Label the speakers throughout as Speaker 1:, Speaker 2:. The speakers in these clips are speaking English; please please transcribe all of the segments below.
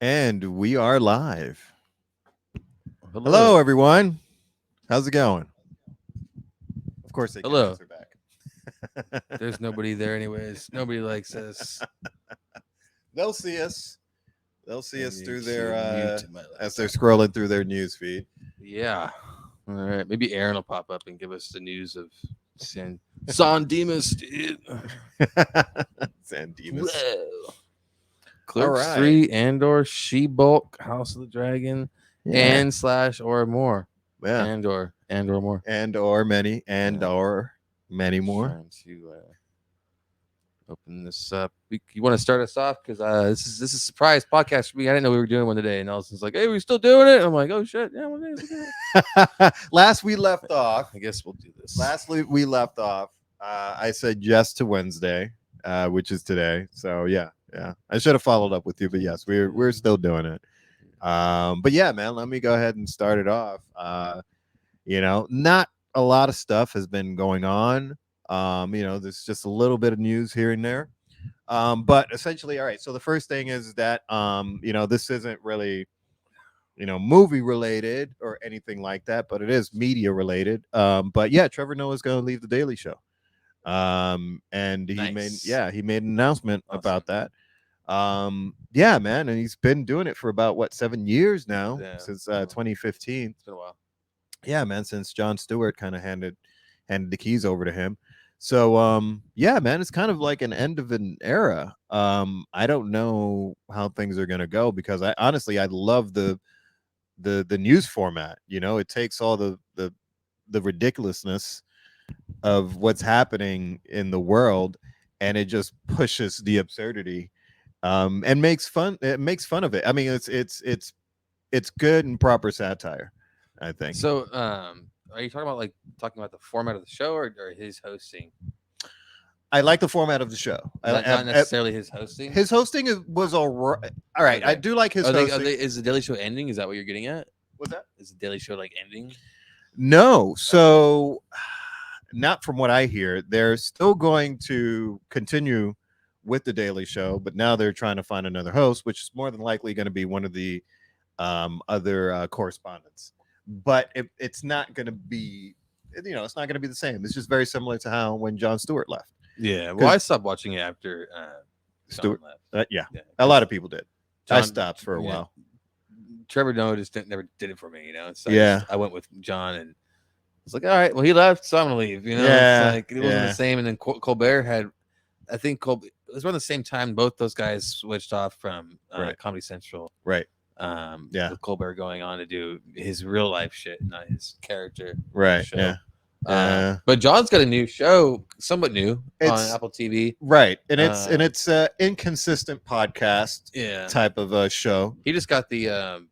Speaker 1: And we are live. Hello,
Speaker 2: Hello.
Speaker 1: everyone. How's it going? Of course, they can't
Speaker 2: Hello.
Speaker 1: answer back.
Speaker 2: There's nobody there anyways. Nobody likes us.
Speaker 1: They'll see us. They'll see
Speaker 2: I
Speaker 1: us
Speaker 2: need
Speaker 1: through their
Speaker 2: to mute my
Speaker 1: as they're
Speaker 2: laptop.
Speaker 1: scrolling through their news feed.
Speaker 2: Yeah. All right. Maybe Aaron will pop up and give us the news of San Dimas, dude.
Speaker 1: San Dimas.
Speaker 2: Whoa.
Speaker 1: All
Speaker 2: Clerks
Speaker 1: right.
Speaker 2: 3 and/or She-Bulk, House of the Dragon,
Speaker 1: Yeah.
Speaker 2: and slash or more.
Speaker 1: Yeah.
Speaker 2: And or more.
Speaker 1: And or many
Speaker 2: Just
Speaker 1: more.
Speaker 2: trying to open this up. You want to start us off because this is a surprise podcast for me. I didn't know we were doing one today, and Nelson's like, "Hey, we still doing it?" I'm like, "Oh shit, yeah, we're doing it."
Speaker 1: Last we left off.
Speaker 2: I guess we'll do this.
Speaker 1: Lastly, we left off. I said yes to Wednesday, which is today. So yeah. I should have followed up with you, but yes, we're still doing it. But yeah, man, let me go ahead and start it off. Not a lot of stuff has been going on. There's just a little bit of news here and there. But essentially, all right. So the first thing is that this isn't really movie related or anything like that, but it is media related. But yeah, Trevor Noah's going to leave the Daily Show. And
Speaker 2: Nice.
Speaker 1: he made an announcement
Speaker 2: Awesome.
Speaker 1: about that. Yeah, man, and he's been doing it for about what 7 years now,
Speaker 2: Yeah.
Speaker 1: since
Speaker 2: Well,
Speaker 1: 2015.
Speaker 2: it's been a while.
Speaker 1: Yeah, man, since Jon Stewart kind of handed the keys over to him. So yeah, man, it's kind of like an end of an era. I don't know how things are gonna go because I love the news format. It takes all the ridiculousness of what's happening in the world, and it just pushes the absurdity, and makes fun of it. I mean, it's good and proper satire, I think.
Speaker 2: So, are you talking about the format of the show or his hosting?
Speaker 1: I like the format of the show.
Speaker 2: Not necessarily his hosting.
Speaker 1: His hosting was all right. All right, I
Speaker 2: Okay.
Speaker 1: do like his hosting.
Speaker 2: Is the Daily Show ending? Is that what you're getting at?
Speaker 1: What's that?
Speaker 2: Is the Daily Show like ending?
Speaker 1: No,
Speaker 2: Okay.
Speaker 1: so not from what I hear. They're still going to continue with the Daily Show, but now they're trying to find another host, which is more than likely going to be one of the other correspondents. But it's not going to be, it's not going to be the same. It's just very similar to how when Jon Stewart left.
Speaker 2: Yeah. Well,
Speaker 1: Because
Speaker 2: I stopped watching it after John
Speaker 1: Stewart,
Speaker 2: left.
Speaker 1: yeah,
Speaker 2: Yeah.
Speaker 1: a lot
Speaker 2: 'Cause
Speaker 1: of people did. I
Speaker 2: John,
Speaker 1: stopped for a
Speaker 2: yeah,
Speaker 1: while.
Speaker 2: Trevor Noah just never did it for me, you know. So
Speaker 1: Yeah,
Speaker 2: I went with John, and it's like, all right, well, he left, so I'm gonna leave. You know, it's
Speaker 1: yeah,
Speaker 2: like it wasn't the
Speaker 1: yeah.
Speaker 2: same. And then Colbert had, I think it was around the same time both those guys switched off from
Speaker 1: Right,
Speaker 2: Comedy Central.
Speaker 1: right. Yeah,
Speaker 2: With Colbert going on to do his real life shit, not his character
Speaker 1: right.
Speaker 2: show.
Speaker 1: Yeah, yeah.
Speaker 2: But John's got a new show, somewhat new, on
Speaker 1: It's
Speaker 2: Apple TV.
Speaker 1: right, and
Speaker 2: Um,
Speaker 1: it's inconsistent podcast
Speaker 2: yeah,
Speaker 1: type of a show.
Speaker 2: he just got the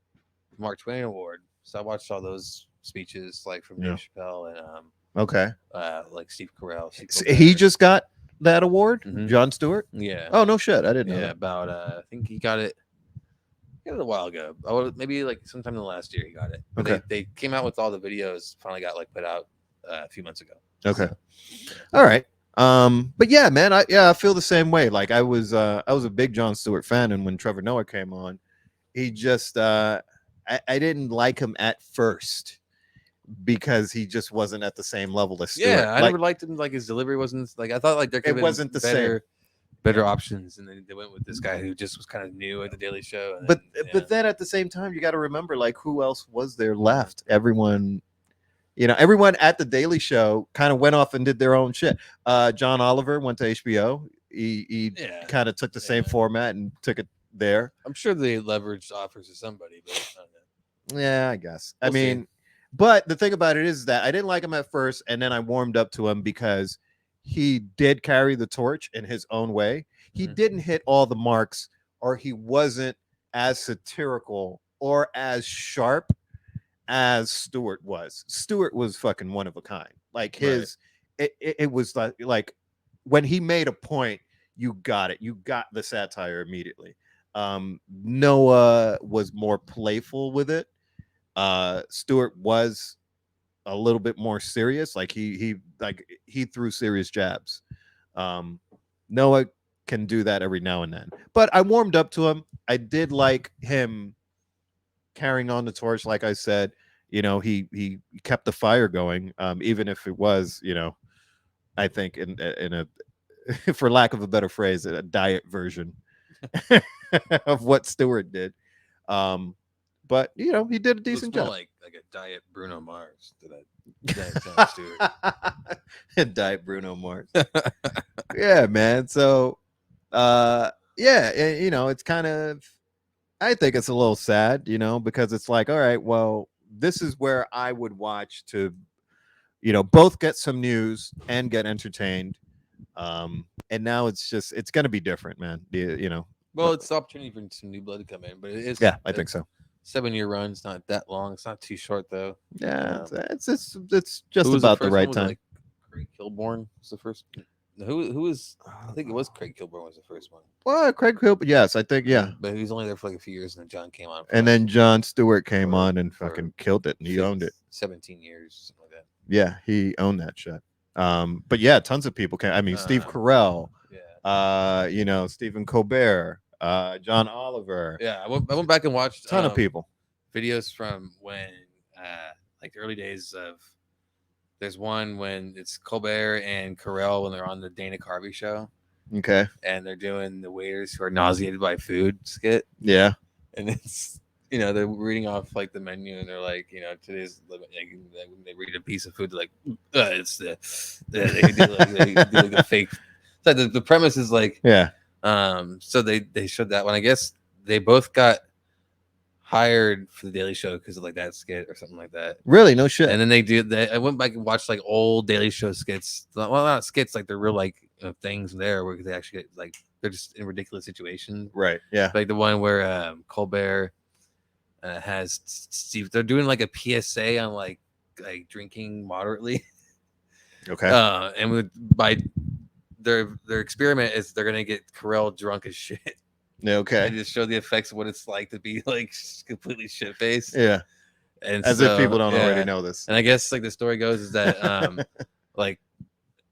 Speaker 2: Mark Twain Award, so I watched all those speeches, like from Dave
Speaker 1: Yeah.
Speaker 2: Chappelle and
Speaker 1: Okay.
Speaker 2: like Steve Carell, Steve
Speaker 1: He
Speaker 2: Colbert.
Speaker 1: just got that award,
Speaker 2: Hmm.
Speaker 1: Jon Stewart.
Speaker 2: Yeah,
Speaker 1: Oh no shit, I didn't know
Speaker 2: yeah.
Speaker 1: that.
Speaker 2: About I think he got it. He got it a while ago. Oh, maybe like sometime in the last year he got it. But
Speaker 1: Okay.
Speaker 2: they came out with all the videos. Finally got like put out a few months ago.
Speaker 1: Okay.
Speaker 2: So, yeah.
Speaker 1: All right. But yeah, man, I feel the same way. Like I was a big Jon Stewart fan, and when Trevor Noah came on, he just I didn't like him at first because he just wasn't at the same level as Stewart.
Speaker 2: Yeah, I
Speaker 1: Like
Speaker 2: never liked him. Like his delivery wasn't like I thought. Like there could
Speaker 1: it
Speaker 2: have been
Speaker 1: wasn't the same.
Speaker 2: better options, and then they went with this guy who just was kind of new at the Daily Show. And
Speaker 1: But
Speaker 2: then, yeah.
Speaker 1: but then at the same time, you got to remember like who else was there left? Everyone at the Daily Show kind of went off and did their own shit. John Oliver went to HBO. He
Speaker 2: Yeah,
Speaker 1: kind of took the same
Speaker 2: yeah.
Speaker 1: format and took it there.
Speaker 2: I'm sure they leveraged offers to somebody, but I don't know.
Speaker 1: Yeah, I guess. I
Speaker 2: We'll see.
Speaker 1: mean, but the thing about it is that I didn't like him at first, and then I warmed up to him because he did carry the torch in his own way. He
Speaker 2: Mhm.
Speaker 1: didn't hit all the marks, or he wasn't as satirical or as sharp as Stewart was. Stewart was fucking one of a kind. Like
Speaker 2: Right.
Speaker 1: it was like when he made a point, you got it. You got the satire immediately. Noah was more playful with it. Stewart was a little bit more serious. Like he threw serious jabs. Um, Noah can do that every now and then. But I warmed up to him. I did like him carrying on the torch. Like I said, he kept the fire going, even if it was, I think in a for lack of a better phrase, a diet version of what Stewart did. Um, but he did a
Speaker 2: It looks
Speaker 1: decent
Speaker 2: more
Speaker 1: job.
Speaker 2: like a diet Bruno Mars to that Jon Stewart.
Speaker 1: Diet Bruno Mars. Yeah, man. So, yeah, it's kind of. I think it's a little sad, because it's like, all right, well, this is where I would watch to, both get some news and get entertained. And now it's going to be different, man.
Speaker 2: Well, it's the opportunity for some new blood to come in, but
Speaker 1: Yeah, I think so.
Speaker 2: 7-year run. It's not that long. It's not too short though.
Speaker 1: Yeah, it's just
Speaker 2: Who was
Speaker 1: about the
Speaker 2: first
Speaker 1: right
Speaker 2: one? Was it,
Speaker 1: time.
Speaker 2: like Craig Kilborn was the first. Who was? I think it was Craig Kilborn was the first one.
Speaker 1: Well, Craig Hill, yes, I think, yeah.
Speaker 2: But he was only there for like a few years, and then John came on.
Speaker 1: And then Jon Stewart came
Speaker 2: for-
Speaker 1: on and
Speaker 2: for
Speaker 1: fucking killed it, and he owned it.
Speaker 2: 17 years, something like that.
Speaker 1: Yeah, he owned that shit. But yeah, tons of people came. I mean, Steve Carell,
Speaker 2: Yeah.
Speaker 1: Stephen Colbert, John Oliver.
Speaker 2: Yeah, I went back and watched
Speaker 1: Ton of people.
Speaker 2: videos from when like the early days of. There's one when it's Colbert and Carell when they're on the Dana Carvey show.
Speaker 1: Okay.
Speaker 2: And they're doing the waiters who are nauseated by food skit.
Speaker 1: Yeah.
Speaker 2: And it's they're reading off like the menu and they're like, today's like, they read a piece of food, they're like, it's they do like a fake. So the premise is like,
Speaker 1: yeah.
Speaker 2: So they showed that one. I guess they both got hired for the Daily Show because of like that skit or something like that.
Speaker 1: Really? No shit.
Speaker 2: And then I went back and watched like old Daily Show skits. Well, not skits, like they're real like things there where they actually get like they're just in ridiculous situations.
Speaker 1: Right. Yeah.
Speaker 2: Like the one where Colbert has Steve. They're doing like a PSA on like drinking moderately.
Speaker 1: Okay.
Speaker 2: And by their experiment is they're gonna get Carell drunk as shit.
Speaker 1: Okay.
Speaker 2: And just show the effects of what it's like to be like completely shit faced.
Speaker 1: Yeah.
Speaker 2: And
Speaker 1: as if people don't already know this.
Speaker 2: And I guess like the story goes is that like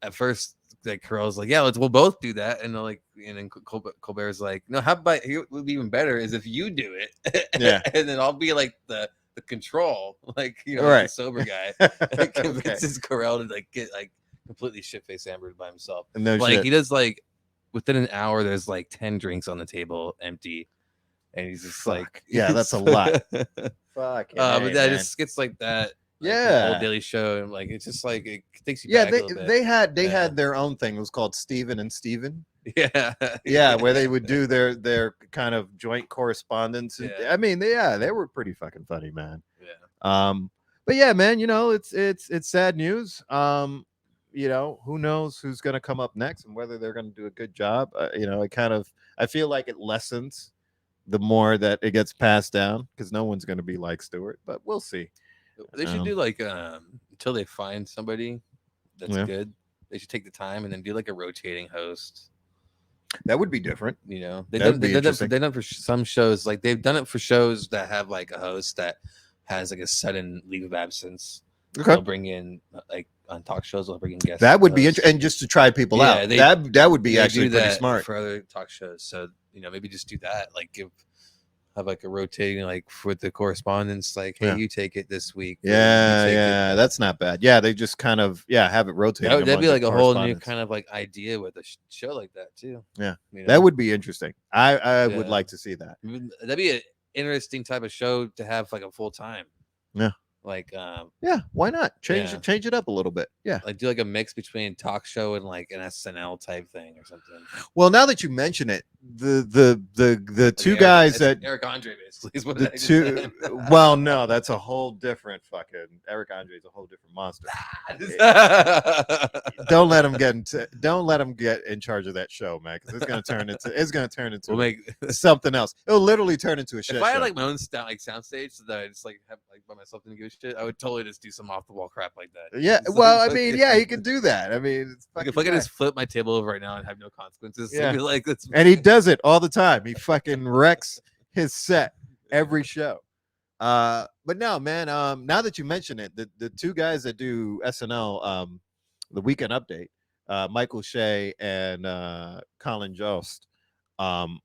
Speaker 2: at first like Carell's like, yeah, we'll both do that, and then Colbert's like, no, how about it would be even better is if you do it,
Speaker 1: yeah,
Speaker 2: and then I'll be like the control, like
Speaker 1: right.
Speaker 2: the sober guy, convinces Carell to like get like completely shit faced hammered by himself,
Speaker 1: and no
Speaker 2: like
Speaker 1: shit.
Speaker 2: He does like within an hour, there's like 10 drinks on the table empty. And he's just like,
Speaker 1: yeah, that's a lot. Fuck.
Speaker 2: But that just gets like that. Like,
Speaker 1: yeah.
Speaker 2: Old Daily Show. And like, it's just like, it takes you back
Speaker 1: they,
Speaker 2: a little bit.
Speaker 1: They had their own thing. It was called Steven and Steven.
Speaker 2: Yeah.
Speaker 1: Yeah. Where they would do their kind of joint correspondence. Yeah. I mean, they were pretty fucking funny, man.
Speaker 2: Yeah.
Speaker 1: But yeah, man, it's sad news. Who knows who's going to come up next and whether they're going to do a good job. I feel like it lessens the more that it gets passed down because no one's going to be like Stewart, but we'll see.
Speaker 2: They should do like until they find somebody that's good. They should take the time and then do like a rotating host.
Speaker 1: That would be different.
Speaker 2: They've done it for some shows. Like they've done it for shows that have like a host that has like a sudden leave of absence. Okay. They'll bring in like on talk shows. They'll bring in guests.
Speaker 1: That would be interesting, and just to try people out. That would be actually pretty smart
Speaker 2: for other talk shows. So maybe just do that. Like have like a rotating like with the correspondence. Like, hey, you take it this week.
Speaker 1: Yeah, that's not bad. Yeah, they just kind of have it rotating.
Speaker 2: That'd be like a whole new kind of like idea with a show like that too.
Speaker 1: Yeah, that would be interesting. I would like to see that.
Speaker 2: That'd be an interesting type of show to have like a full time.
Speaker 1: Yeah.
Speaker 2: Like
Speaker 1: why not change it up a little bit? Yeah,
Speaker 2: like do like a mix between talk show and like an SNL type thing or something.
Speaker 1: Well, now that you mention it, the two guys that
Speaker 2: Eric Andre basically is what
Speaker 1: the two. Well, no, that's a whole different fucking Eric Andre is a whole different monster. Don't let him get in charge of that show, man, because it's gonna turn into something else. It'll literally turn into a shit.
Speaker 2: If I had
Speaker 1: show.
Speaker 2: like my own soundstage so that I just like have like by myself and give a shit, I would totally just do some off the wall crap like that.
Speaker 1: Yeah, well, I mean, yeah, he could do that. I mean, it's
Speaker 2: like if I could just flip my table over right now and have no consequences,
Speaker 1: yeah.
Speaker 2: Be like that's
Speaker 1: and he does it all the time. He fucking wrecks his set every show. But no, man. Now that you mention it, the two guys that do SNL, the Weekend Update, Michael Shea and Colin Jost. Um,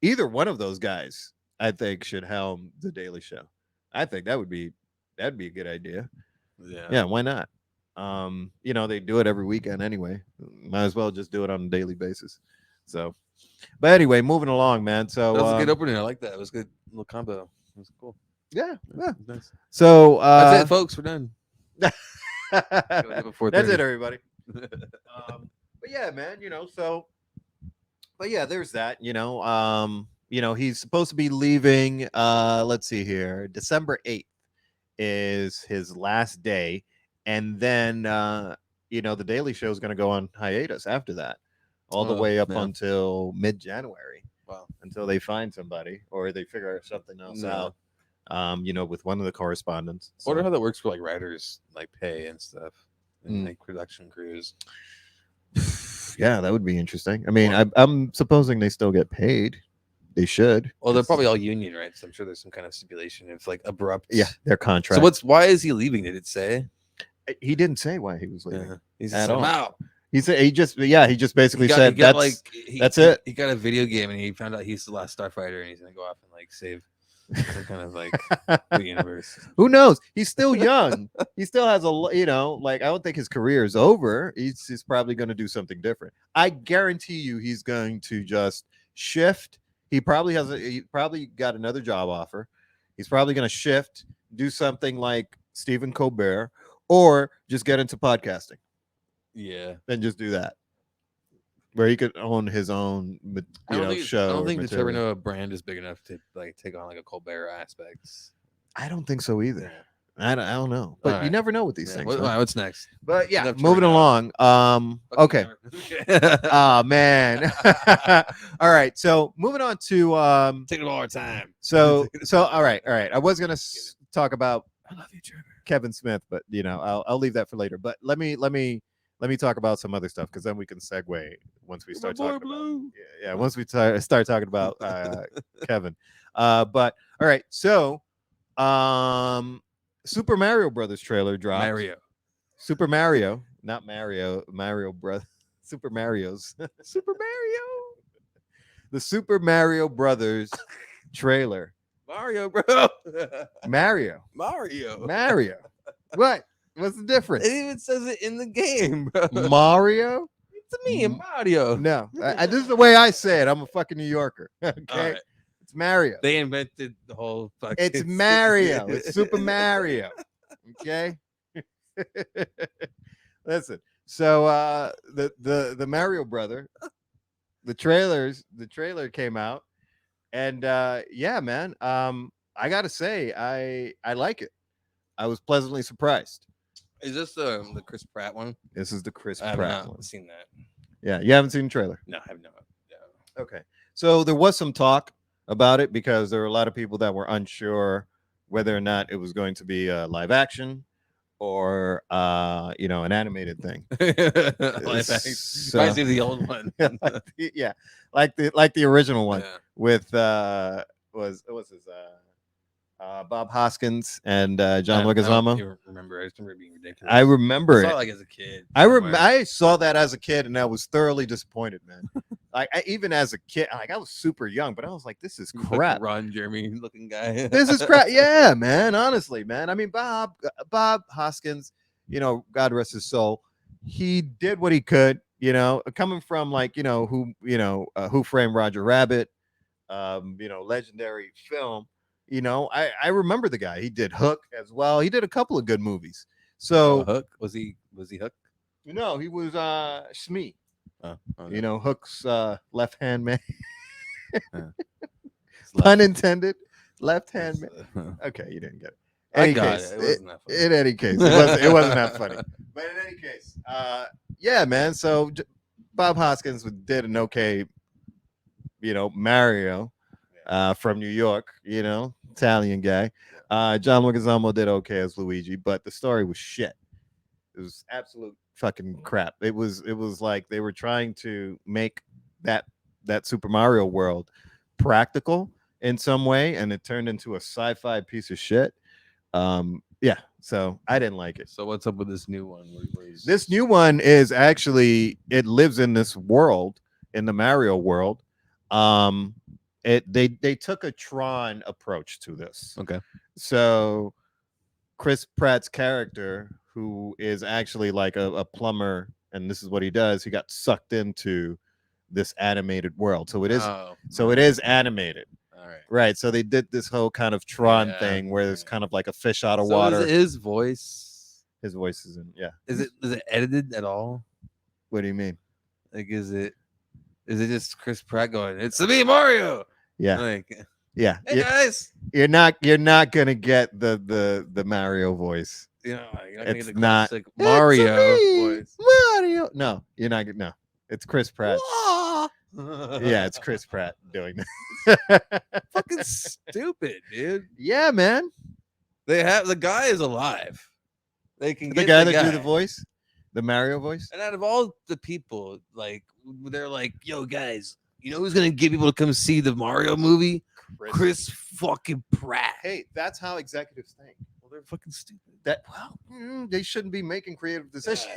Speaker 1: Either one of those guys, I think, should helm the Daily Show. I think that'd be a good idea.
Speaker 2: Yeah.
Speaker 1: Yeah, why not? They do it every weekend anyway. Might as well just do it on a daily basis. So, but anyway, moving along, man.
Speaker 2: That
Speaker 1: So,
Speaker 2: was a good opening. I like that. It was a good little combo. It was cool.
Speaker 1: yeah,
Speaker 2: Yeah,
Speaker 1: yeah.
Speaker 2: nice.
Speaker 1: So,
Speaker 2: That's it, folks. We're done.
Speaker 1: that's it, everybody. But yeah, man, but yeah, there's that, he's supposed to be leaving, let's see here, December 8th is his last day. And then, the Daily Show is going to go on hiatus after that, all the way up
Speaker 2: Yeah.
Speaker 1: until mid-January,
Speaker 2: Wow.
Speaker 1: until they find somebody or they figure something else
Speaker 2: Yeah.
Speaker 1: out, with one of the correspondents.
Speaker 2: I wonder
Speaker 1: So,
Speaker 2: how that works for like writers, like pay and stuff, and
Speaker 1: Mm.
Speaker 2: like production crews.
Speaker 1: yeah, that would be interesting. I mean,
Speaker 2: Well-
Speaker 1: I'm supposing they still get paid. They should.
Speaker 2: Well, they're
Speaker 1: It's-
Speaker 2: probably all union, right? So I'm sure there's some kind of stipulation. If like abrupt.
Speaker 1: yeah, their contract.
Speaker 2: So why is he leaving? Did it say?
Speaker 1: He didn't say why he was leaving.
Speaker 2: Yeah. He's
Speaker 1: At
Speaker 2: just like,
Speaker 1: all.
Speaker 2: I'm out.
Speaker 1: He said he just basically
Speaker 2: He
Speaker 1: said
Speaker 2: got,
Speaker 1: that's
Speaker 2: he-
Speaker 1: that's
Speaker 2: he-
Speaker 1: it.
Speaker 2: He got a video game and he found out he's the last starfighter and he's gonna go off and like save some kind of like the universe.
Speaker 1: Who knows? He's still young. He still has like I don't think his career is over. He's probably going to do something different. I guarantee you, he's going to just shift. He probably got another job offer. He's probably going to shift, do something like Stephen Colbert, or just get into podcasting
Speaker 2: Yeah.
Speaker 1: and just do that, where he could own his own, show.
Speaker 2: I don't
Speaker 1: or
Speaker 2: think the Trevor
Speaker 1: material.
Speaker 2: Noah brand is big enough to like take on like a Colbert aspects.
Speaker 1: I don't think so either.
Speaker 2: Yeah.
Speaker 1: I don't know, but you
Speaker 2: Alright.
Speaker 1: never know with these
Speaker 2: Yeah.
Speaker 1: things.
Speaker 2: All
Speaker 1: man.
Speaker 2: right, what's next?
Speaker 1: But yeah,
Speaker 2: Enough
Speaker 1: moving
Speaker 2: Trevor
Speaker 1: along. Okay. Oh man. All right. So moving on to
Speaker 2: Take it all our time.
Speaker 1: so all right. I was gonna talk about
Speaker 2: I love you, Trevor.
Speaker 1: Kevin Smith, but I'll leave that for later. But let me talk about some other stuff because then we can segue once we start talking about yeah, once we start talking about Kevin. But all right. So Super Mario Brothers trailer dropped.
Speaker 2: Mario.
Speaker 1: Super Mario, not Mario Brothers. Super Mario's.
Speaker 2: Super Mario.
Speaker 1: The Super Mario Brothers trailer.
Speaker 2: Mario, bro.
Speaker 1: Mario.
Speaker 2: Mario.
Speaker 1: What? What's the difference?
Speaker 2: It even says it in the game, bro.
Speaker 1: Mario?
Speaker 2: It's me and Mario.
Speaker 1: No. This is the way I say it. I'm a fucking New Yorker. Okay.
Speaker 2: All right.
Speaker 1: It's Mario.
Speaker 2: They invented the whole fucking.
Speaker 1: It's Mario. It's Super Mario. Okay. Listen. So the Mario brother, the trailer came out, and yeah, man. I gotta say, I like it. I was pleasantly surprised.
Speaker 2: Is this the Chris Pratt one?
Speaker 1: This is the Chris
Speaker 2: I have
Speaker 1: Pratt
Speaker 2: not
Speaker 1: one.
Speaker 2: seen that.
Speaker 1: Yeah, you haven't seen the trailer.
Speaker 2: No, I have not. Yeah.
Speaker 1: Okay. So there was some talk about it because there were a lot of people that were unsure whether or not it was going to be a live action or an animated thing.
Speaker 2: Live action.
Speaker 1: So-
Speaker 2: Reminds me of the old one.
Speaker 1: Yeah, like the original one
Speaker 2: Yeah.
Speaker 1: with was his Bob Hoskins and John
Speaker 2: I don't
Speaker 1: Leguizamo.
Speaker 2: even remember. I just remember it being ridiculous.
Speaker 1: I remember
Speaker 2: I saw
Speaker 1: it.
Speaker 2: it like as a kid.
Speaker 1: I saw that as a kid and I was thoroughly disappointed, man. Like even as a kid, like I was super young, but I was like, this is crap.
Speaker 2: Ron Jeremy looking guy.
Speaker 1: This is crap. Yeah, man. Honestly, man. I mean, Bob Hoskins, God rest his soul. He did what he could, coming from like, Who Framed Roger Rabbit, legendary film. I remember the guy. He did Hook as well. He did a couple of good movies. So
Speaker 2: Hook was he Hook?
Speaker 1: no, he was Smee.
Speaker 2: Oh,
Speaker 1: Hook's left hand man.
Speaker 2: It's
Speaker 1: Pun
Speaker 2: left-
Speaker 1: intended. Left hand man.
Speaker 2: it's-
Speaker 1: Okay, you didn't get it.
Speaker 2: I
Speaker 1: Any
Speaker 2: got
Speaker 1: case,
Speaker 2: it. It wasn't that funny.
Speaker 1: in any case, it wasn't that funny. But in any case, yeah, man. So Bob Hoskins did an okay, Mario, from New York, Italian guy. John Leguizamo did okay as Luigi, but the story was shit. It was absolute fucking crap. It was like they were trying to make that Super Mario world practical in some way, and it turned into a sci-fi piece of shit. Yeah. So I didn't like it.
Speaker 2: So what's up with this new one?
Speaker 1: This new one is actually, it lives in this world, in the Mario world. Um, they took a Tron approach to this.
Speaker 2: Okay.
Speaker 1: So Chris Pratt's character, who is actually like a plumber, and this is what he does, he got sucked into this animated world. So it is
Speaker 2: Oh,
Speaker 1: so it is animated.
Speaker 2: all right.
Speaker 1: Right. So they did this whole kind of Tron
Speaker 2: Yeah,
Speaker 1: thing where there's
Speaker 2: yeah.
Speaker 1: kind of like a fish out of
Speaker 2: So
Speaker 1: water.
Speaker 2: is it his voice?
Speaker 1: His voice is in, yeah.
Speaker 2: Is it edited at all?
Speaker 1: What do you mean?
Speaker 2: Like, is it just Chris Pratt going, "It's me, Mario"?
Speaker 1: Yeah.
Speaker 2: Like,
Speaker 1: Yeah.
Speaker 2: hey guys.
Speaker 1: You're not gonna get the Mario voice.
Speaker 2: You know, you're not gonna
Speaker 1: It's
Speaker 2: get the
Speaker 1: not
Speaker 2: classic Mario
Speaker 1: "It's-a-me,
Speaker 2: voice.
Speaker 1: Mario. No, you're not. No, it's Chris Pratt. Yeah, it's Chris Pratt doing this.
Speaker 2: Fucking stupid, dude.
Speaker 1: Yeah, man.
Speaker 2: They have the guy is alive. They can
Speaker 1: The
Speaker 2: get
Speaker 1: guy
Speaker 2: the
Speaker 1: that
Speaker 2: guy.
Speaker 1: do the voice, the Mario voice.
Speaker 2: And out of all the people, like they're like, "Yo, guys, you know who's gonna get people to come see the Mario movie? Chris fucking Pratt."
Speaker 1: Hey, that's how executives think.
Speaker 2: Well, they're fucking stupid.
Speaker 1: That they shouldn't be making creative decisions.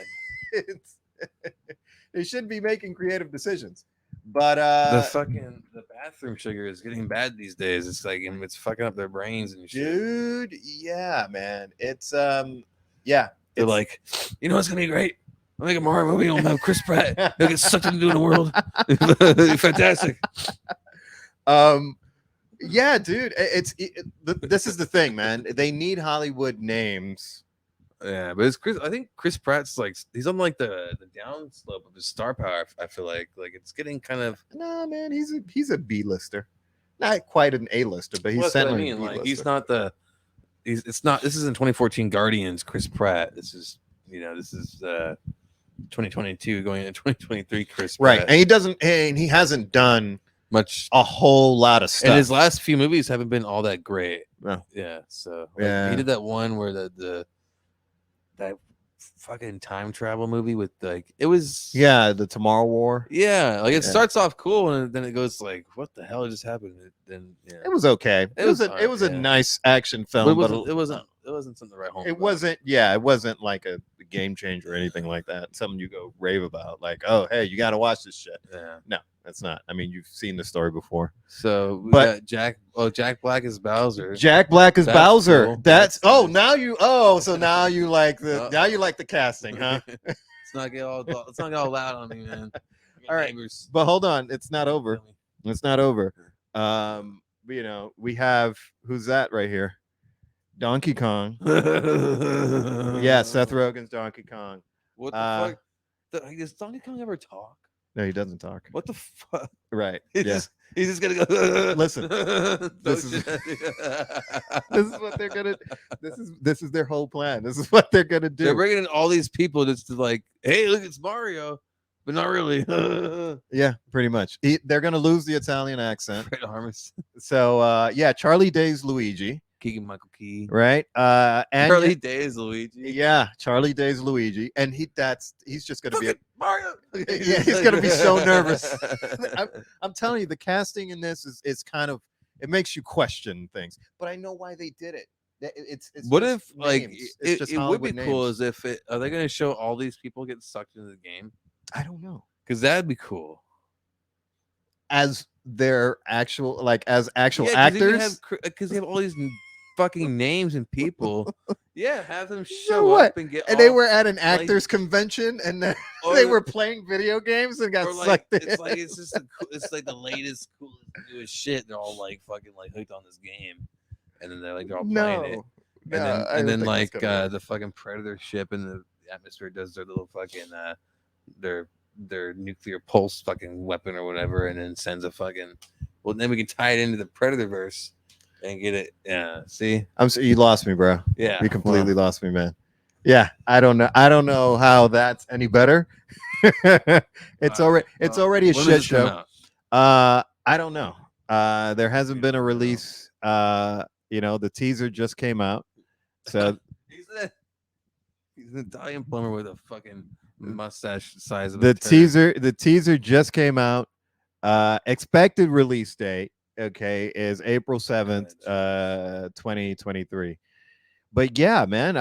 Speaker 1: They shouldn't be making creative decisions. But
Speaker 2: The bathroom sugar is getting bad these days. It's like it's fucking up their brains and shit.
Speaker 1: dude, yeah, man. It's yeah.
Speaker 2: They're
Speaker 1: It's
Speaker 2: like, you know what's gonna be great? I'll make a Mario movie. I'll have Chris Pratt. He'll get sucked into the world. Fantastic.
Speaker 1: yeah, dude. This is the thing, man. They need Hollywood names.
Speaker 2: Yeah, but it's Chris. I think Chris Pratt's like he's on like the downslope of his star power. I feel like it's getting kind of.
Speaker 1: No, man. He's a B-lister. Not quite an A-lister, but he's
Speaker 2: Well, that's what I
Speaker 1: certainly
Speaker 2: mean.
Speaker 1: a
Speaker 2: Like
Speaker 1: B-lister.
Speaker 2: he's not the. It's not. This isn't 2014 Guardians. Chris Pratt. This is 2022 going into 2023. Chris
Speaker 1: right,
Speaker 2: Pratt.
Speaker 1: and he hasn't done
Speaker 2: Much.
Speaker 1: a whole lot of stuff.
Speaker 2: And his last few movies haven't been all that great.
Speaker 1: No.
Speaker 2: Yeah. So
Speaker 1: Yeah.
Speaker 2: he did that one where that fucking time travel movie with like it was
Speaker 1: Yeah, the Tomorrow War.
Speaker 2: yeah like it
Speaker 1: Yeah.
Speaker 2: starts off cool and then it goes like what the hell just happened then yeah
Speaker 1: It was okay. It was
Speaker 2: alright,
Speaker 1: a
Speaker 2: yeah.
Speaker 1: nice action
Speaker 2: But
Speaker 1: film,
Speaker 2: it
Speaker 1: but
Speaker 2: wasn't something to write home
Speaker 1: it
Speaker 2: about.
Speaker 1: wasn't. Yeah, it wasn't like a game changer or anything like that. Something you go rave about, like, oh, hey, you got to watch this shit.
Speaker 2: Yeah.
Speaker 1: No, that's not. I mean, you've seen the story before.
Speaker 2: So we
Speaker 1: But-
Speaker 2: got Jack Black is Bowser.
Speaker 1: Jack Black is
Speaker 2: That's
Speaker 1: Bowser.
Speaker 2: cool.
Speaker 1: That's
Speaker 2: That's nice.
Speaker 1: so now you like the
Speaker 2: Uh-oh.
Speaker 1: casting, huh?
Speaker 2: Let's not get all loud on me, man.
Speaker 1: All right.
Speaker 2: Neighbors.
Speaker 1: But hold on, it's not over. It's not over. We have who's that right here? Donkey Kong. Yeah, Seth Rogen's Donkey Kong.
Speaker 2: What the
Speaker 1: Uh,
Speaker 2: fuck? Does Donkey Kong ever talk?
Speaker 1: No, he doesn't talk.
Speaker 2: What the fuck?
Speaker 1: Right.
Speaker 2: He's
Speaker 1: Yeah.
Speaker 2: just gonna go.
Speaker 1: Listen,
Speaker 2: Don't
Speaker 1: this is-
Speaker 2: shit.
Speaker 1: This is what they're gonna. This is their whole plan. This is what they're gonna do.
Speaker 2: They're bringing in all these people just to like, hey, look, it's Mario, but not really.
Speaker 1: Yeah, pretty much. They're gonna lose the Italian accent.
Speaker 2: Fred Armisen,
Speaker 1: So yeah, Charlie Day's Luigi,
Speaker 2: Keegan Michael Key,
Speaker 1: right? And
Speaker 2: Charlie Day's Luigi.
Speaker 1: yeah, Charlie Day's Luigi, and he's just gonna be.
Speaker 2: Fucking Mario.
Speaker 1: Yeah, he's gonna be so nervous. I'm telling you, the casting in this is kind of, it makes you question things. But I know why they did it. It's
Speaker 2: What
Speaker 1: just
Speaker 2: if like
Speaker 1: names. It's just
Speaker 2: it would be
Speaker 1: Hollywood
Speaker 2: cool
Speaker 1: names.
Speaker 2: as if are they going to show all these people get sucked into the game?
Speaker 1: I don't know,
Speaker 2: Because that'd be cool.
Speaker 1: as their actual as actual
Speaker 2: Yeah,
Speaker 1: actors.
Speaker 2: because you have all these fucking names and people. Yeah, have them
Speaker 1: know
Speaker 2: show
Speaker 1: what?
Speaker 2: up and get.
Speaker 1: And they
Speaker 2: all-
Speaker 1: were at an
Speaker 2: like-
Speaker 1: actors convention, and then
Speaker 2: or-
Speaker 1: they were playing video games and got
Speaker 2: or like
Speaker 1: sucked in.
Speaker 2: it's like it's just it's like the latest, coolest, newest shit. They're all like fucking like hooked on this game, and then they're all playing it.
Speaker 1: No,
Speaker 2: And then like the fucking predator ship in the atmosphere does their little fucking their nuclear pulse fucking weapon or whatever, and then sends a fucking. Well, then we can tie it into the predator verse and get it. Yeah, see,
Speaker 1: you lost me, bro.
Speaker 2: yeah,
Speaker 1: You completely lost me, man. Yeah, I don't know how that's any better. It's already a
Speaker 2: when does
Speaker 1: shit
Speaker 2: this come
Speaker 1: show.
Speaker 2: out?
Speaker 1: I don't know. There hasn't been a release. The teaser just came out. So
Speaker 2: He's an Italian plumber with a fucking mustache size of
Speaker 1: the
Speaker 2: a turd.
Speaker 1: the teaser just came out. Expected release date, okay, is April 7th, 2023. but yeah, man,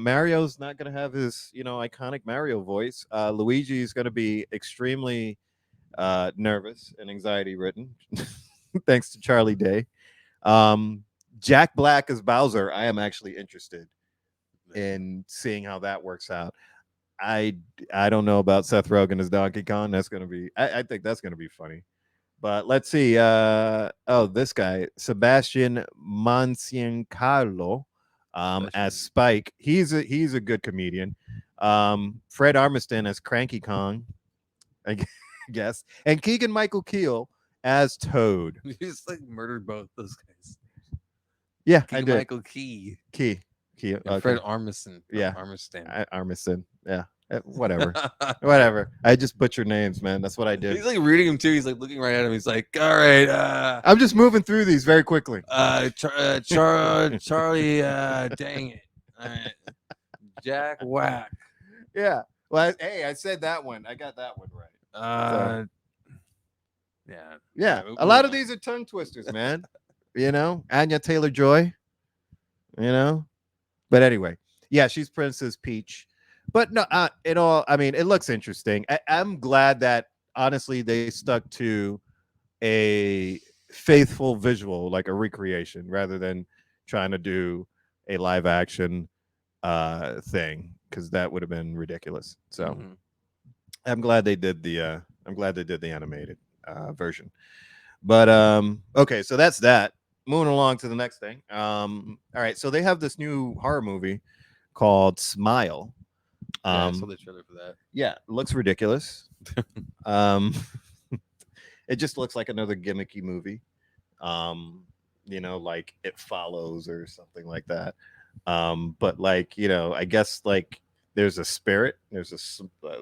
Speaker 1: Mario's not gonna have his, iconic Mario voice. Luigi's gonna be extremely nervous and anxiety ridden, thanks to Charlie Day. Um, Jack Black as Bowser, I am actually interested in seeing how that works out. I I don't know about Seth Rogen as Donkey Kong. That's gonna be, I think that's gonna be funny. But let's see. This guy, Sebastian Maniscalco, as
Speaker 2: Especially
Speaker 1: Spike. He's a good comedian. Fred Armisen as Cranky Kong, I guess, and Keegan Michael Keel as Toad.
Speaker 2: you just like murdered both those guys.
Speaker 1: Yeah, I
Speaker 2: Keegan
Speaker 1: did.
Speaker 2: Michael Key
Speaker 1: Key.
Speaker 2: and
Speaker 1: Okay.
Speaker 2: Fred Armisen.
Speaker 1: Yeah,
Speaker 2: Armiston.
Speaker 1: Armisen. Yeah. Whatever. Whatever. I just butcher names, man. That's what I did.
Speaker 2: He's like reading him too. He's like looking right at him. He's like, "All right,
Speaker 1: I'm just moving through these very quickly.
Speaker 2: Charlie, dang it, all right, Jack Whack,
Speaker 1: Yeah. Well, hey, I said that one. I got that one right.
Speaker 2: yeah,
Speaker 1: Yeah.
Speaker 2: All right,
Speaker 1: A lot of these are tongue twisters, man. Anya Taylor Joy. You know. But anyway, yeah, she's Princess Peach. But no, I mean, it looks interesting. I'm glad that honestly they stuck to a faithful visual, like a recreation, rather than trying to do a live action thing, because that would have been ridiculous. So
Speaker 2: Mhm.
Speaker 1: I'm glad they did the animated version. But okay, so that's that. Moving along to the next thing. All right, so they have this new horror movie called Smile.
Speaker 2: Yeah, I saw
Speaker 1: Um,
Speaker 2: the trailer for that.
Speaker 1: yeah, it looks ridiculous. um, it just looks like another gimmicky movie. Um, like It Follows or something like that. But like, I guess like there's a spirit, there's a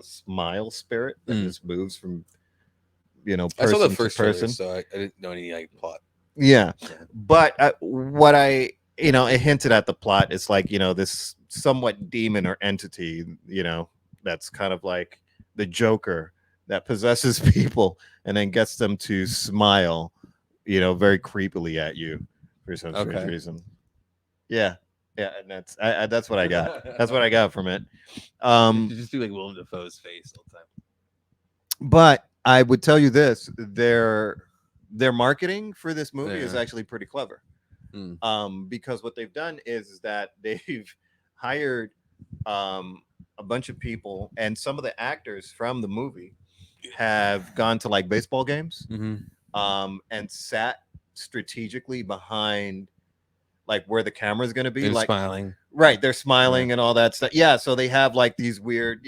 Speaker 1: smile spirit that
Speaker 2: Mm.
Speaker 1: just moves from
Speaker 2: I saw the
Speaker 1: person to
Speaker 2: first trailer,
Speaker 1: person.
Speaker 2: so I didn't know any like plot.
Speaker 1: Yeah,
Speaker 2: Yeah.
Speaker 1: but what it hinted at the plot. It's like this somewhat demon or entity, that's kind of like the Joker that possesses people and then gets them to smile, very creepily at you for some strange
Speaker 2: Okay.
Speaker 1: reason. Yeah, yeah, and that's what I got. That's what I got from it.
Speaker 2: You just do like Willem Dafoe's face all the time.
Speaker 1: But I would tell you this: their marketing for this movie is
Speaker 2: Yeah.
Speaker 1: actually pretty clever.
Speaker 2: Mm.
Speaker 1: Because what they've done is that they've hired a bunch of people, and some of the actors from the movie have gone to like baseball games,
Speaker 2: Mm-hmm.
Speaker 1: and sat strategically behind like where the camera's going to be,
Speaker 2: They're
Speaker 1: like
Speaker 2: smiling.
Speaker 1: right, they're smiling and all that stuff. Yeah, so they have like these weird